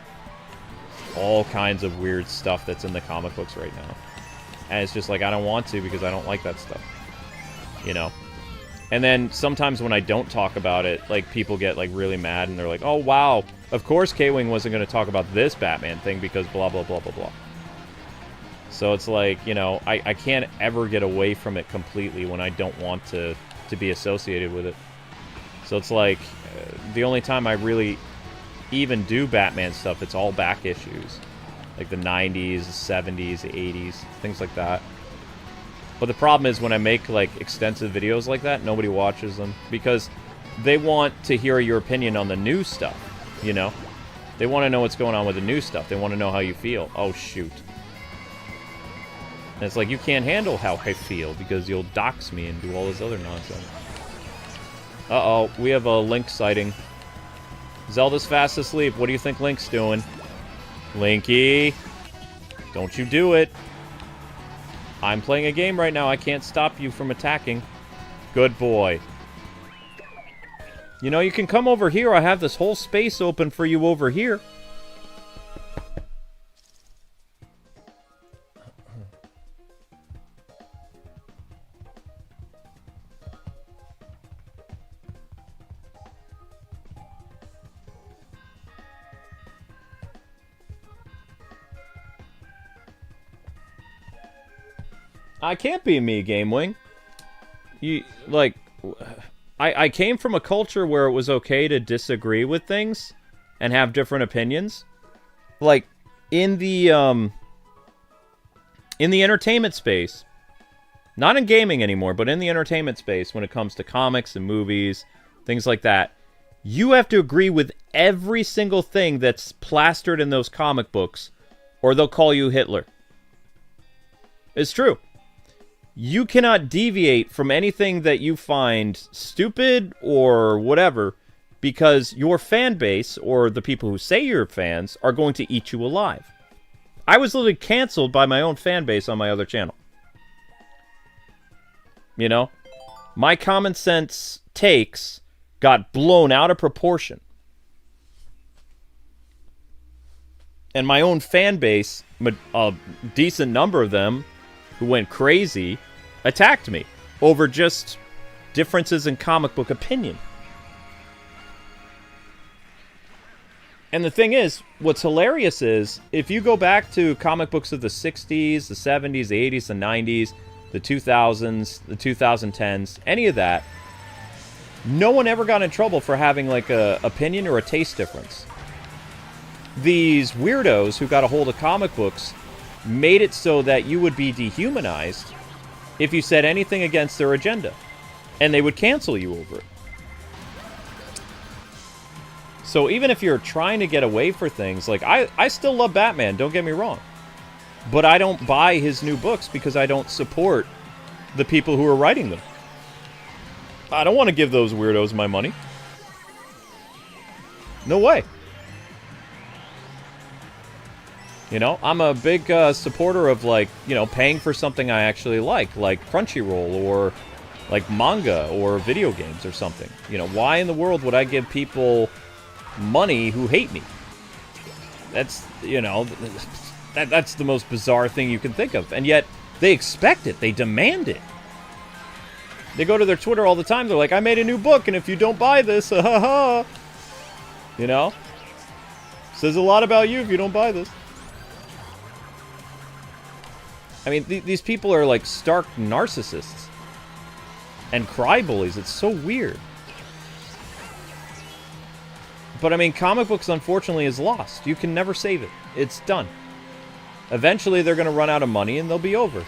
all kinds of weird stuff that's in the comic books right now. And it's just like, I don't want to because I don't like that stuff. You know? And then sometimes when I don't talk about it, like, people get, like, really mad and they're like, oh, wow, Of course, Kwing wasn't going to talk about this Batman thing because blah, blah, blah, blah, blah. So it's like, you know, I can't ever get away from it completely when I don't want to be associated with it. So it's like, the only time I really even do Batman stuff, it's all back issues. Like the 90s, 70s, 80s, things like that. But the problem is when I make, like, extensive videos like that, nobody watches them. Because they want to hear your opinion on the new stuff, you know? They want to know what's going on with the new stuff. They want to know how you feel. Oh, shoot. And it's like, you can't handle how I feel because you'll dox me and do all this other nonsense. Uh-oh, we have a Link sighting. Zelda's fast asleep. What do you think Link's doing? Linky, don't you do it. I'm playing a game right now. I can't stop you from attacking. Good boy. You know, you can come over here. I have this whole space open for you over here. I can't be me, GameWing. You, like, I came from a culture where it was okay to disagree with things and have different opinions. Like, in the entertainment space, not in gaming anymore, but in the entertainment space, when it comes to comics and movies, things like that, you have to agree with every single thing that's plastered in those comic books, or they'll call you Hitler. It's true. You cannot deviate from anything that you find stupid or whatever because your fan base, or the people who say you're fans, are going to eat you alive. I was literally canceled by my own fan base on my other channel. You know? My common sense takes got blown out of proportion. And my own fan base, a decent number of them, who went crazy, attacked me over just differences in comic book opinion. And the thing is, what's hilarious is, if you go back to comic books of the 60s, the 70s, the 80s, the 90s, the 2000s, the 2010s, any of that, no one ever got in trouble for having, like, a opinion or a taste difference. These weirdos who got a hold of comic books made it so that you would be dehumanized if you said anything against their agenda. And they would cancel you over it. So even if you're trying to get away for things, like, I still love Batman, don't get me wrong. But I don't buy his new books because I don't support the people who are writing them. I don't want to give those weirdos my money. No way. You know, I'm a big supporter of, like, you know, paying for something I actually like Crunchyroll or, like, manga or video games or something. You know, why in the world would I give people money who hate me? That's, you know, that's the most bizarre thing you can think of. And yet, they expect it. They demand it. They go to their Twitter all the time. They're like, I made a new book, and if you don't buy this, ha ha ha. You know? Says a lot about you if you don't buy this. I mean, these people are like stark narcissists and crybabies. It's so weird. But I mean, comic books, unfortunately, is lost. You can never save it. It's done. Eventually, they're going to run out of money and they'll be over.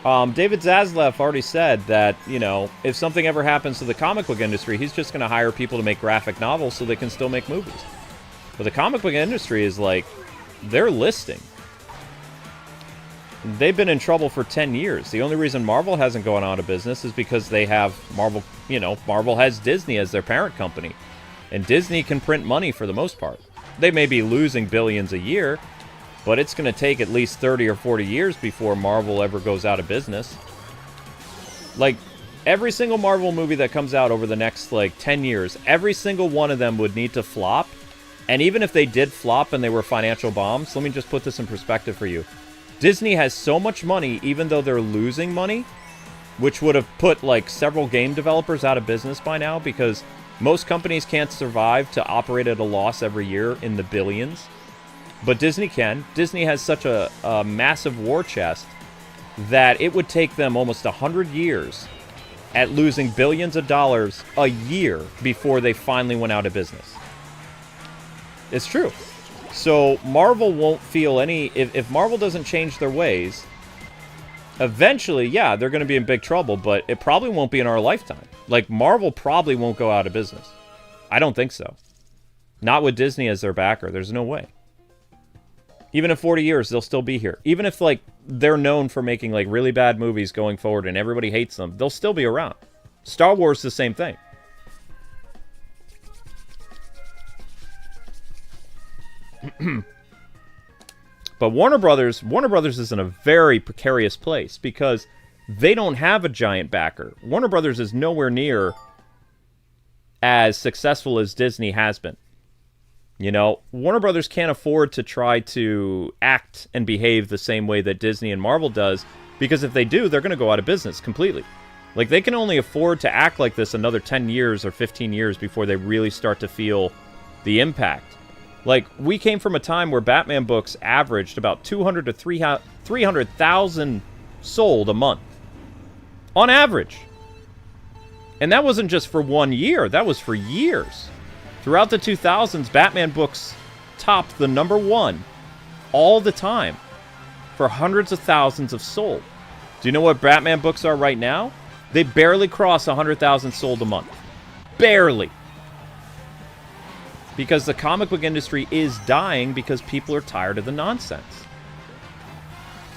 David Zaslav already said that, you know, if something ever happens to the comic book industry, he's just going to hire people to make graphic novels so they can still make movies. But the comic book industry is like, they're listing. They've been in trouble for 10 years. The only reason Marvel hasn't gone out of business is because they have Marvel, you know, Marvel has Disney as their parent company. And Disney can print money for the most part. They may be losing billions a year, but it's going to take at least 30 or 40 years before Marvel ever goes out of business. Like, every single Marvel movie that comes out over the next, like, 10 years, every single one of them would need to flop. And even if they did flop and they were financial bombs, let me just put this in perspective for you. Disney has so much money, even though they're losing money, which would have put, like, several game developers out of business by now, because Most companies can't survive to operate at a loss every year in the billions. But Disney can. Disney has such a massive war chest that it would take them almost 100 years at losing billions of dollars a year before they finally went out of business. It's true. So Marvel won't feel any... If Marvel doesn't change their ways, eventually, yeah, they're going to be in big trouble, but it probably won't be in our lifetime. Like, Marvel probably won't go out of business. I don't think so. Not with Disney as their backer. There's no way. Even in 40 years, they'll still be here. Even if, like, they're known for making, like, really bad movies going forward and everybody hates them, they'll still be around. Star Wars is the same thing. But Warner Brothers is in a very precarious place because they don't have a giant backer. Warner Brothers is nowhere near as successful as Disney has been. You know, Warner Brothers can't afford to try to act and behave the same way that Disney and Marvel does, because if they do, they're going to go out of business completely. Like, they can only afford to act like this another 10 years or 15 years before they really start to feel the impact. Like, we came from a time where Batman books averaged about 200 to 300,000 sold a month. On average. And that wasn't just for 1 year. That was for years. Throughout the 2000s, Batman books topped the #1 all the time for hundreds of thousands of sold. Do you know what Batman books are right now? They barely cross 100,000 sold a month. Barely. Because the comic book industry is dying because people are tired of the nonsense.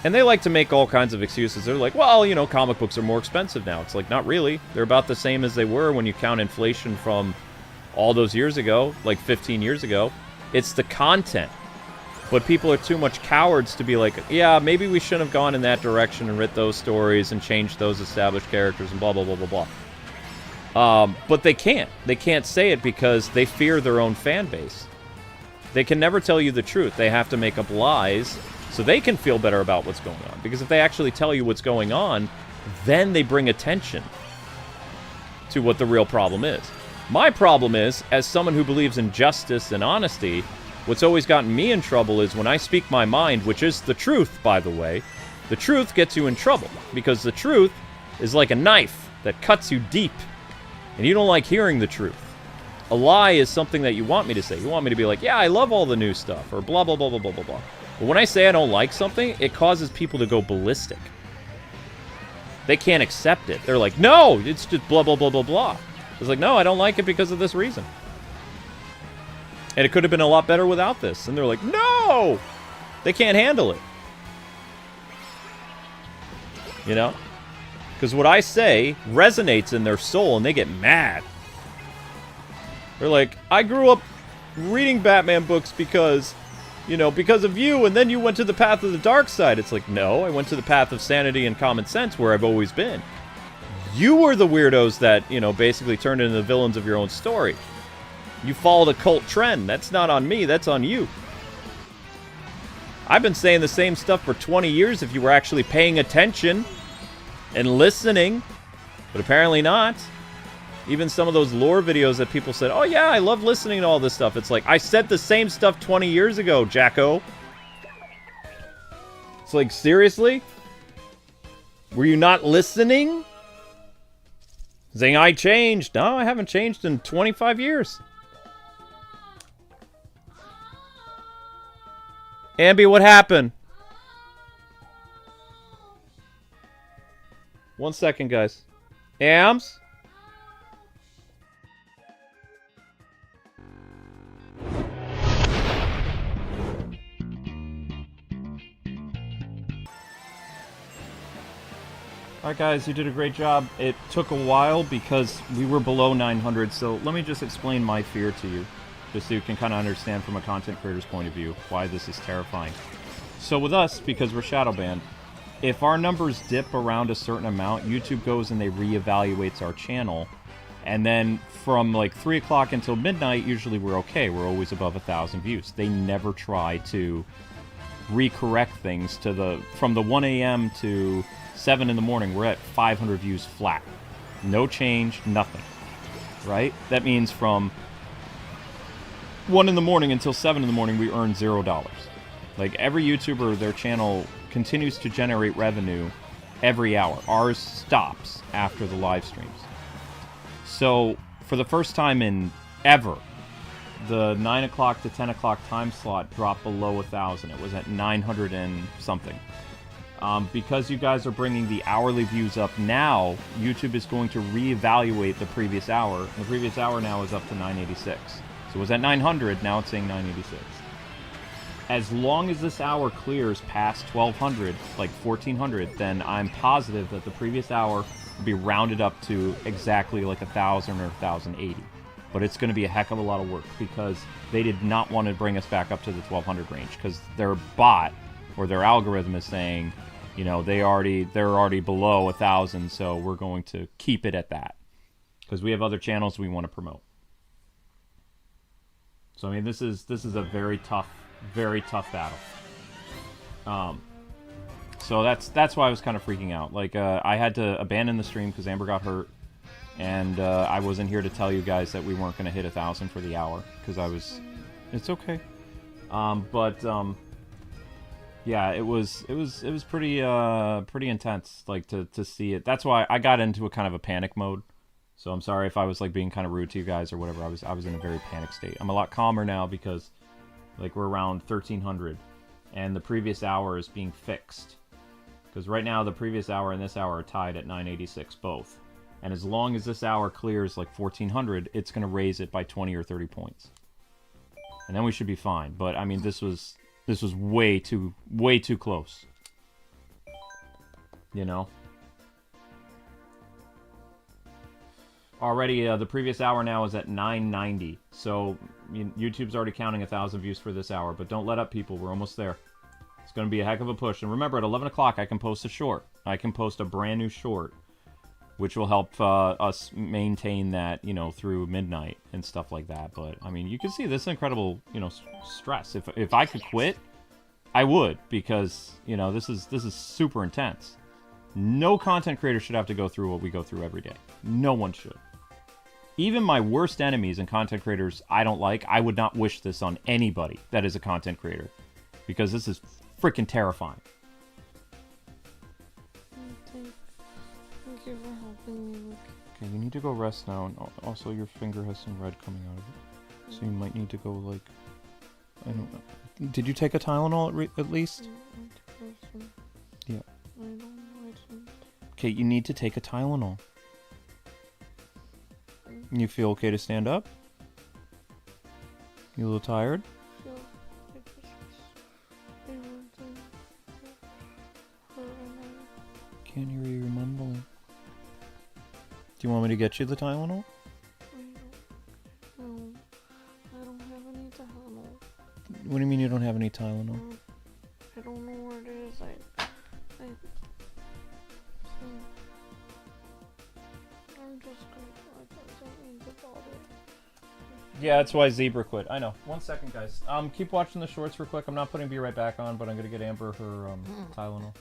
And they like to make all kinds of excuses. They're like, well, you know, comic books are more expensive now. It's like, not really. They're about the same as they were when you count inflation from all those years ago, like 15 years ago. It's the content. But people are too much cowards to be like, yeah, maybe we shouldn't have gone in that direction and writ those stories and changed those established characters and blah, blah, blah, blah, blah. But they can't. They can't say it because they fear their own fan base. They can never tell you the truth. They have to make up lies so they can feel better about what's going on. Because if they actually tell you what's going on, then they bring attention to what the real problem is. My problem is, as someone who believes in justice and honesty, what's always gotten me in trouble is when I speak my mind, which is the truth, by the way, the truth gets you in trouble. Because the truth is like a knife that cuts you deep. And you don't like hearing the truth. A lie is something that you want me to say. You want me to be like, yeah, I love all the new stuff, or blah, blah, blah, blah, blah, blah, blah. But when I say I don't like something, it causes people to go ballistic. They can't accept it. They're like, no, it's just blah, blah, blah, blah, blah. It's like, no, I don't like it because of this reason. And it could have been a lot better without this. And they're like, no! They can't handle it. You know? Because what I say resonates in their soul and they get mad. They're like, I grew up reading Batman books because, you know, because of you, and then you went to the path of the dark side. It's like, no, I went to the path of sanity and common sense where I've always been. You were the weirdos that, you know, basically turned into the villains of your own story. You followed a cult trend. That's not on me, that's on you. I've been saying the same stuff for 20 years if you were actually paying attention and listening, but apparently not. Even some of those lore videos that people said, oh yeah, I love listening to all this stuff. It's like, I said the same stuff 20 years ago, Jacko. It's like, seriously? Were you not listening? Saying I changed. No, I haven't changed in 25 years. Ambi, what happened? 1 second, guys. Ams? Alright guys, you did a great job. It took a while because we were below 900, so let me just explain my fear to you, just so you can kind of understand from a content creator's point of view why this is terrifying. So with us, because we're shadow banned, if our numbers dip around a certain amount, YouTube goes and they reevaluates our channel, and then from like 3 o'clock until midnight, usually we're okay. We're always above 1,000 views. They never try to recorrect things to from the 1 a.m. to 7 in the morning, we're at 500 views flat. No change, nothing. right? That means from 1 in the morning until 7 in the morning, we earn $0. Like, every YouTuber, their channel continues to generate revenue every hour. Ours stops after the live streams. So, for the first time in ever, the 9 o'clock to 10 o'clock time slot dropped below 1,000. It was at 900 and something. Because you guys are bringing the hourly views up now, YouTube is going to reevaluate the previous hour. The previous hour now is up to 986. So it was at 900, now it's saying 986. As long as this hour clears past 1,200, like 1,400, then I'm positive that the previous hour will be rounded up to exactly like 1,000 or 1,080. But it's going to be a heck of a lot of work because they did not want to bring us back up to the 1,200 range because their bot or their algorithm is saying, you know, they're already below 1,000, so we're going to keep it at that because we have other channels we want to promote. So I mean, this is a very tough battle. So that's why I was kind of freaking out. Like, I had to abandon the stream because Amber got hurt, and I wasn't here to tell you guys that we weren't going to hit 1,000 for the hour because I was. It's okay. Yeah, it was pretty intense, like to see it. That's why I got into a kind of a panic mode. So I'm sorry if I was like being kind of rude to you guys or whatever. I was in a very panic state. I'm a lot calmer now because like we're around 1,300 and the previous hour is being fixed. Because right now the previous hour and this hour are tied at 986 both. And as long as this hour clears like 1,400, it's going to raise it by 20 or 30 points. And then we should be fine. But I mean, this was way too close. You know? Already, the previous hour now is at 990. So, YouTube's already counting 1,000 views for this hour. But don't let up, people. We're almost there. It's going to be a heck of a push. And remember, at 11 o'clock, I can post a short. I can post a brand new short. Which will help us maintain that, you know, through midnight and stuff like that. But, I mean, you can see this incredible, you know, stress. If I could quit, I would. Because, you know, this is super intense. No content creator should have to go through what we go through every day. No one should. Even my worst enemies and content creators I don't like, I would not wish this on anybody that is a content creator. Because this is freaking terrifying. Thank you for helping me. Okay, you need to go rest now, and also your finger has some red coming out of it. So you might need to go, like, I don't know. Did you take a Tylenol at least? Yeah. I don't know. Okay, you need to take a Tylenol. You feel okay to stand up? You a little tired? Can't hear you mumbling. Do you want me to get you the Tylenol? No, I don't have any Tylenol. What do you mean you don't have any Tylenol? I don't know where it is. I'm just gonna. I don't need to bother. Yeah, that's why Zebra quit. I know. 1 second, guys. Keep watching the shorts real quick. I'm not putting B right back on, but I'm gonna get Amber her Tylenol.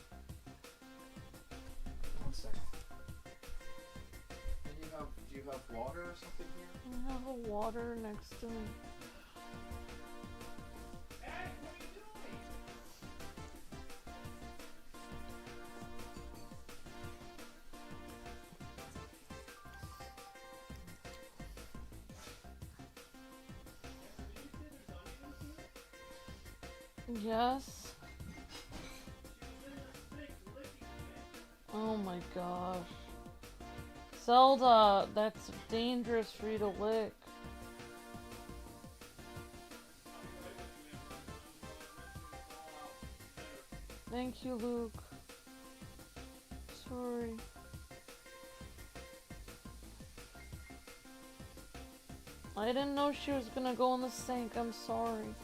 1 second. Do you have water or something here? I have a water next to me. Hey, what are you doing? Yes. Oh my gosh. Zelda, that's dangerous for you to lick. Thank you, Luke. Sorry. I didn't know she was gonna go in the sink. I'm sorry.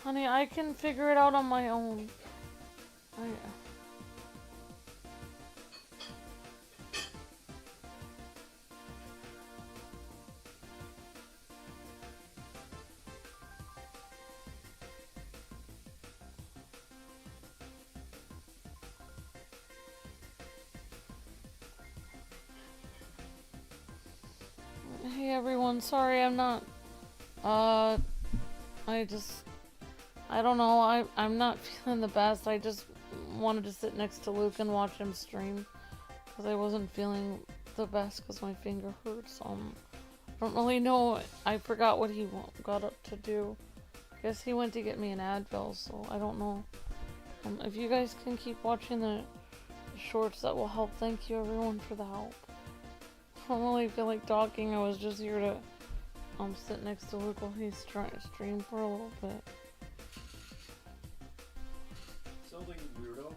Honey, I can figure it out on my own. Hey everyone, sorry I'm not, I don't know, I'm not feeling the best. I just wanted to sit next to Luke and watch him stream, because I wasn't feeling the best because my finger hurts. I don't really know, I forgot what he got up to do. I guess he went to get me an Advil, so I don't know. If you guys can keep watching the shorts, that will help. Thank you everyone for the help. I don't really feel like talking. I was just here to sit next to Luke while he stream for a little bit. Sounds like a weirdo.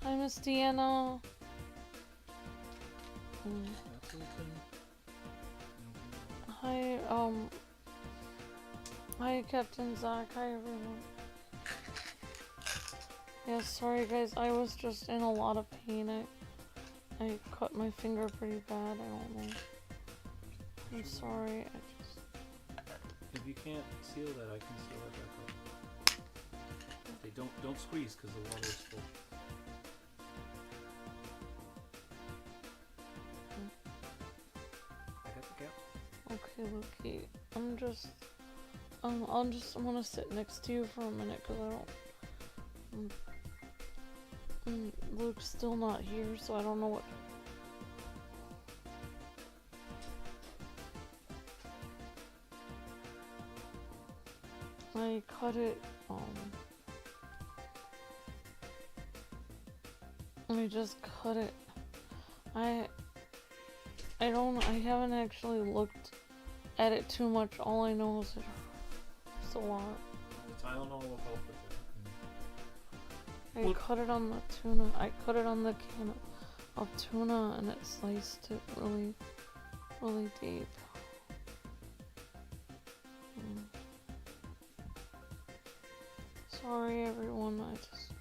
Hi, Miss Deanna. Hi, hi, Captain Zach. Hi, everyone. Yeah, sorry guys, I was just in a lot of pain. I cut my finger pretty bad, I don't know. I'm sorry, I just... If you can't seal that, I can seal it back up. Okay, don't squeeze because the water is full. I got the cap. Okay, Lukey, I'm gonna sit next to you for a minute because I don't... Luke's still not here, so I don't know what... I cut it, I just cut it. I haven't actually looked at it too much. All I know is it hurts a lot. The Tylenol will help with I cut it on the tuna. I cut it on the can of tuna and it sliced it really, really deep. Sorry everyone, I just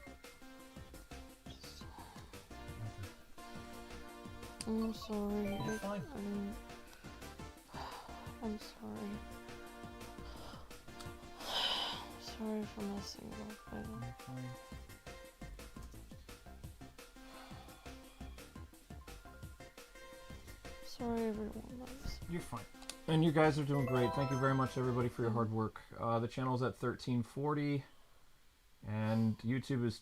I'm sorry. You're fine. I'm sorry. Sorry for messing it up. I don't... You're fine. Sorry everyone. You're fine. And you guys are doing great. Thank you very much everybody for your hard work. The channel's at 1340 and YouTube is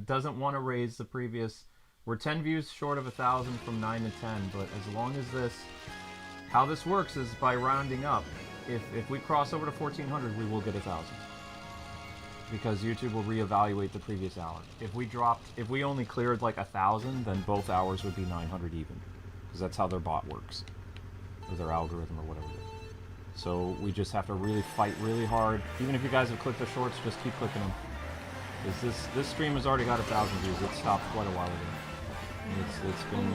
doesn't want to raise the previous. We're 10 views short of 1,000 from 9 to 10, but as long as this, how this works is by rounding up. If we cross over to 1,400, we will get 1,000. Because YouTube will reevaluate the previous hour. If we only cleared like 1,000, then both hours would be 900 even. Because that's how their bot works. Or their algorithm or whatever it is. So we just have to really fight really hard. Even if you guys have clicked the shorts, just keep clicking them. Because this stream has already got 1,000 views. It stopped quite a while ago. It's been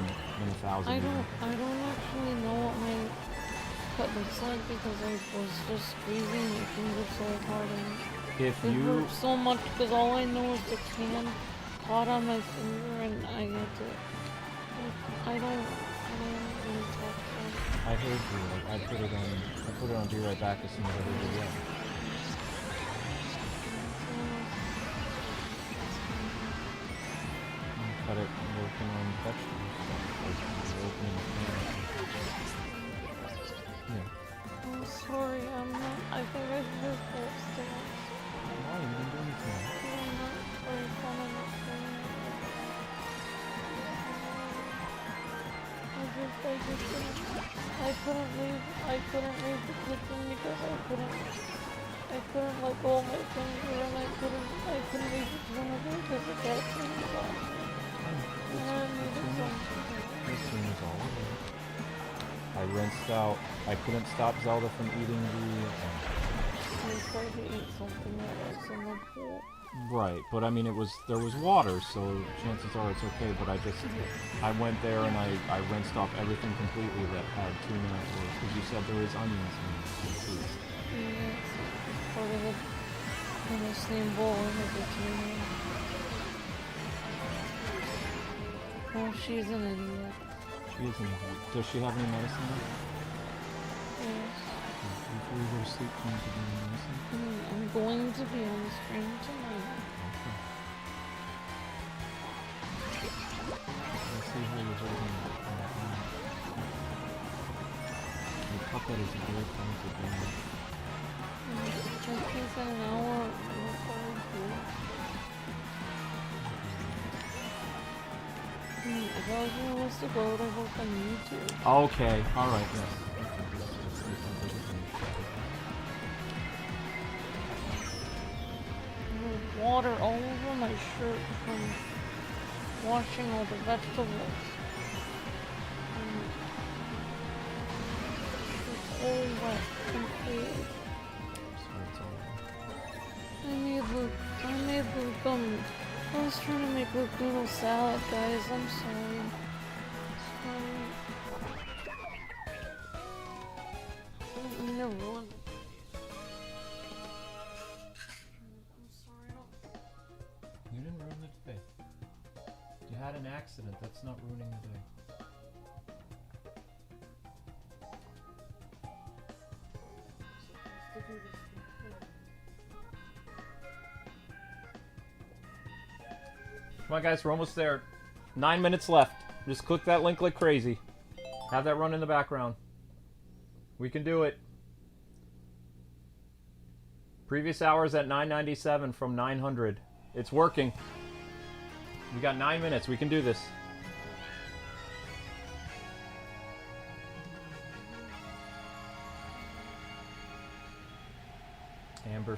1,000. I don't actually know what my cut looks like because I was just squeezing my finger so hard and it hurt so much because all I know is the can caught on my finger and I had to. I don't really talk to them. I heard you. Like I put it on Be Right Back as soon as I heard you yell. Cut it working on vegetables. Yeah. I'm sorry, I'm not. I think I should just go upstairs. Why? You didn't do anything. I'm not very fun on the screen. I couldn't leave the kitchen because I couldn't let go of my finger and I couldn't leave the tuna there because the cat was on. And I needed something. This scene is all over. I rinsed out. I couldn't stop Zelda from eating I tried to eat something that was in the pool. Right, but I mean there was water, so chances are it's okay, but I went there and I rinsed off everything completely that had tuna, because you said there is onions in the food. Yeah, it's part of it in the same bowl as the tuna. Oh, she's an idiot. She is an idiot. Does she have any medicine left? Yes. Before you go to sleep, can you give me any medicine? I'm going to be on the screen tonight. Okay. Let's see see how you're holding in that hand. The Cuphead is a very talented game. It takes an hour. If I was realistic, I would have worked on YouTube. Okay, alright, yes. There's water all over my shirt from washing all the vegetables. It's all wet and cold. I made I was trying to make noodle salad, guys. I'm sorry. I didn't mean to ruin it. I'm sorry. You didn't ruin the day. You had an accident. That's not ruining the day. Come on, guys, we're almost there. 9 minutes left. Just click that link like crazy. Have that run in the background. We can do it. Previous hours at 997 from 900. It's working. We got 9 minutes. We can do this. Amber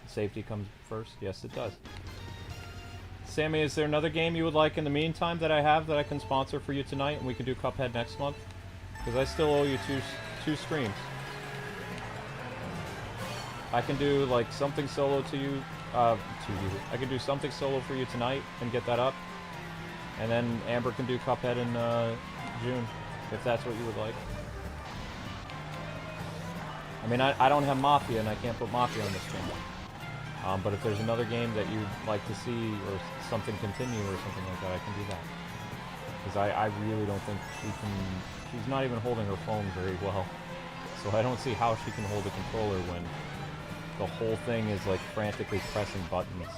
safety comes first. Yes, it does. Sammy, is there another game you would like in the meantime that I have that I can sponsor for you tonight and we can do Cuphead next month? Because I still owe you two streams. I can do like something solo to you, I can do something solo for you tonight and get that up. And then Amber can do Cuphead in June, if that's what you would like. I mean, I don't have Mafia and I can't put Mafia on this channel. But if there's another game that you'd like to see or something continue or something like that, I can do that. Because I really don't think she's not even holding her phone very well. So I don't see how she can hold a controller when the whole thing is like frantically pressing buttons.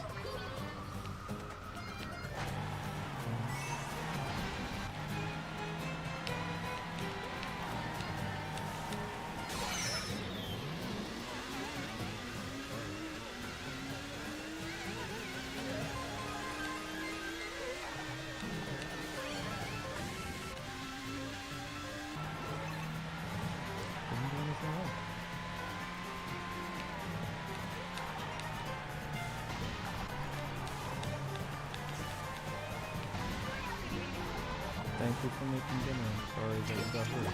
Thank you for making dinner. I'm sorry that you got hurt.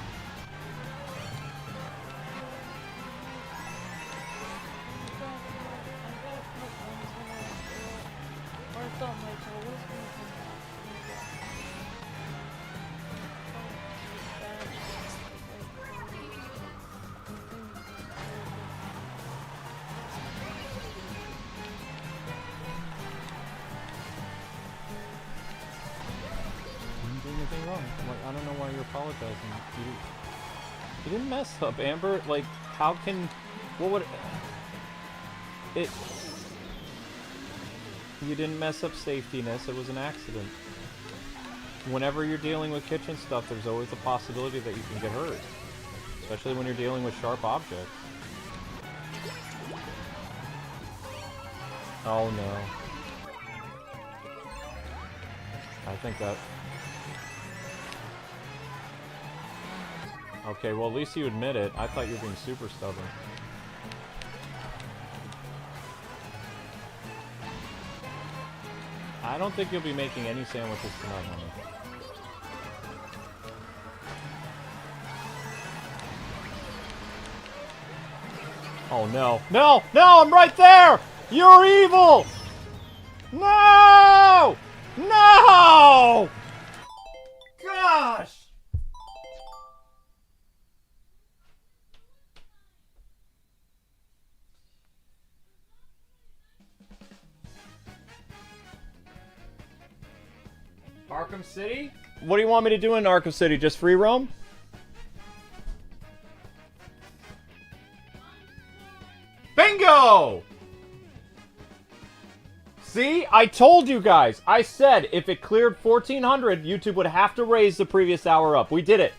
Anything wrong. Like, I don't know why you're apologizing. You didn't mess up, Amber. Like, how can... What would... It... You didn't mess up safetyness. It was an accident. Whenever you're dealing with kitchen stuff, there's always the possibility that you can get hurt. Especially when you're dealing with sharp objects. Oh, no. I think that... Okay, well, at least you admit it. I thought you were being super stubborn. I don't think you'll be making any sandwiches tonight, honey. Oh, no. No! No! I'm right there! You're evil! No! No! Gosh! Arkham City? What do you want me to do in Arkham City? Just free roam? Bingo! See? I told you guys. I said if it cleared 1,400, YouTube would have to raise the previous hour up. We did it.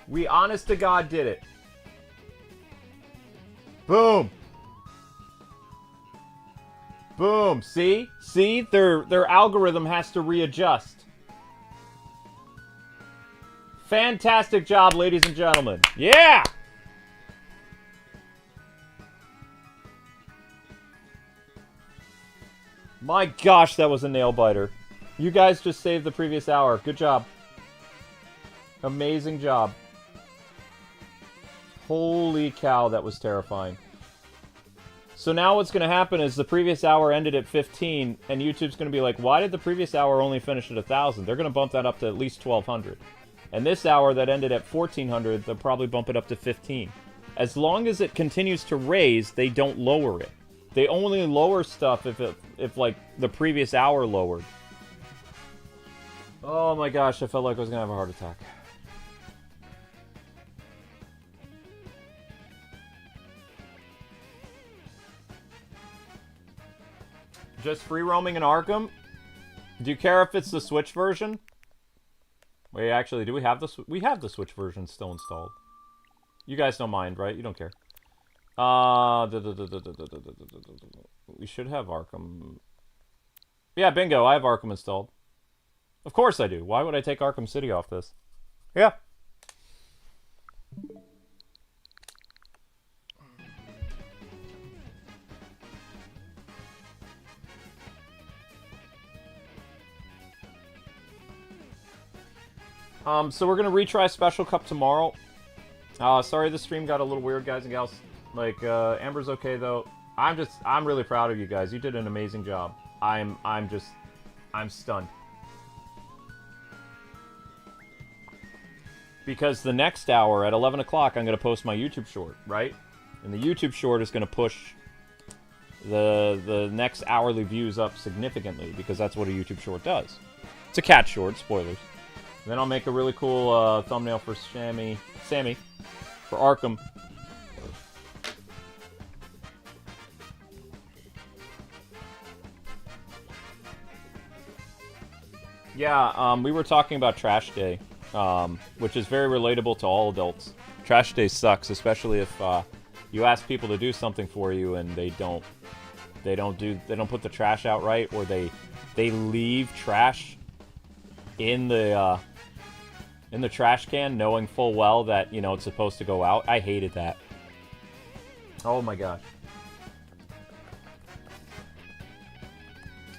We honest to God did it. Boom. Boom. See? See? Their algorithm has to readjust. Fantastic job, ladies and gentlemen. Yeah! My gosh, that was a nail biter. You guys just saved the previous hour. Good job. Amazing job. Holy cow, that was terrifying. So now what's going to happen is the previous hour ended at 15, and YouTube's going to be like, why did the previous hour only finish at 1,000? They're going to bump that up to at least 1,200. And this hour that ended at 1,400, they'll probably bump it up to 15. As long as it continues to raise, they don't lower it. They only lower stuff if like the previous hour lowered. Oh my gosh, I felt like I was gonna have a heart attack. Just free roaming in Arkham? Do you care if it's the Switch version? Wait, actually, do we have the we have the Switch version still installed? You guys don't mind, right? You don't care. We should have Arkham. Yeah, bingo, I have Arkham installed. Of course I do. Why would I take Arkham City off this? Yeah. So we're gonna retry Special Cup tomorrow. Sorry the stream got a little weird, guys and gals. Like, Amber's okay, though. I'm really proud of you guys. You did an amazing job. I'm stunned. Because the next hour, at 11 o'clock, I'm going to post my YouTube short, right? And the YouTube short is going to push the next hourly views up significantly, because that's what a YouTube short does. It's a cat short, spoilers. And then I'll make a really cool thumbnail for Sammy, for Arkham. Yeah, we were talking about Trash Day, which is very relatable to all adults. Trash Day sucks, especially if you ask people to do something for you and they don't put the trash out right, or they leave trash in the trash can, knowing full well that, you know, it's supposed to go out. I hated that. Oh my gosh.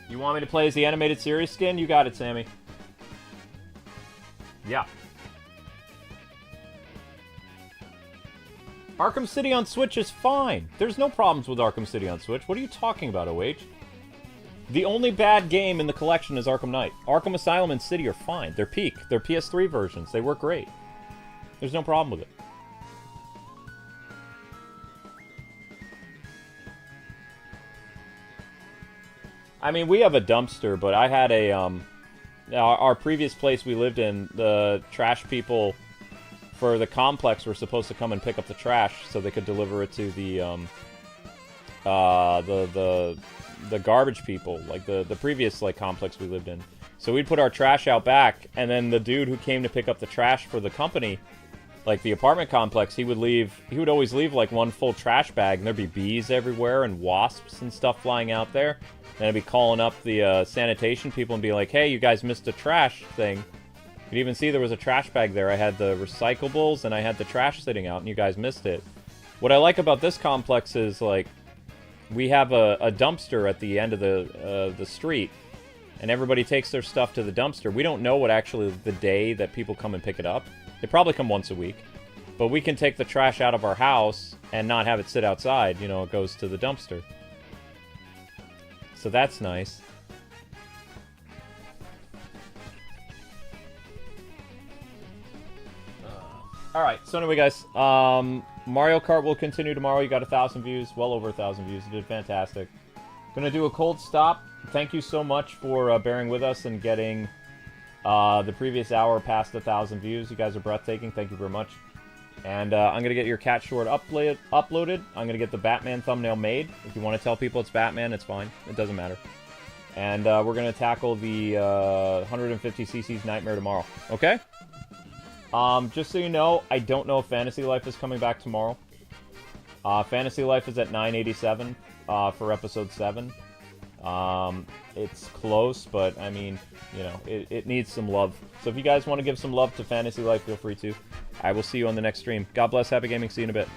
You want me to play as the animated series skin? You got it, Sammy. Yeah. Arkham City on Switch is fine. There's no problems with Arkham City on Switch. What are you talking about, OH? The only bad game in the collection is Arkham Knight. Arkham Asylum and City are fine. They're peak. They're PS3 versions. They work great. There's no problem with it. I mean, we have a dumpster, but I had a, our previous place we lived in, the trash people for the complex were supposed to come and pick up the trash so they could deliver it to the garbage people, like the previous, like, complex we lived in. So we'd put our trash out back, and then the dude who came to pick up the trash for the company, like the apartment complex, he would always leave, like, one full trash bag, and there'd be bees everywhere and wasps and stuff flying out there. And I'd be calling up the sanitation people and be like, hey, you guys missed a trash thing. You could even see there was a trash bag there. I had the recyclables and I had the trash sitting out, and you guys missed it. What I like about this complex is, like, we have a dumpster at the end of the street, and everybody takes their stuff to the dumpster. We don't know what actually the day that people come and pick it up. They probably come once a week. But we can take the trash out of our house and not have it sit outside. You know, it goes to the dumpster. So that's nice. Alright, so anyway, guys. Mario Kart will continue tomorrow. You got 1,000 views. Well over 1,000 views. You did fantastic. Gonna do a cold stop. Thank you so much for bearing with us and getting the previous hour past 1,000 views. You guys are breathtaking. Thank you very much. And I'm going to get your cat short uploaded. I'm going to get the Batman thumbnail made. If you want to tell people it's Batman, it's fine. It doesn't matter. And we're going to tackle the 150cc's Nightmare tomorrow. Okay? Just so you know, I don't know if Fantasy Life is coming back tomorrow. Fantasy Life is at 987 for episode 7. It's close, but I mean, you know, it needs some love. So if you guys want to give some love to Fantasy Life, feel free to. I will see you on the next stream. God bless, happy gaming, see you in a bit.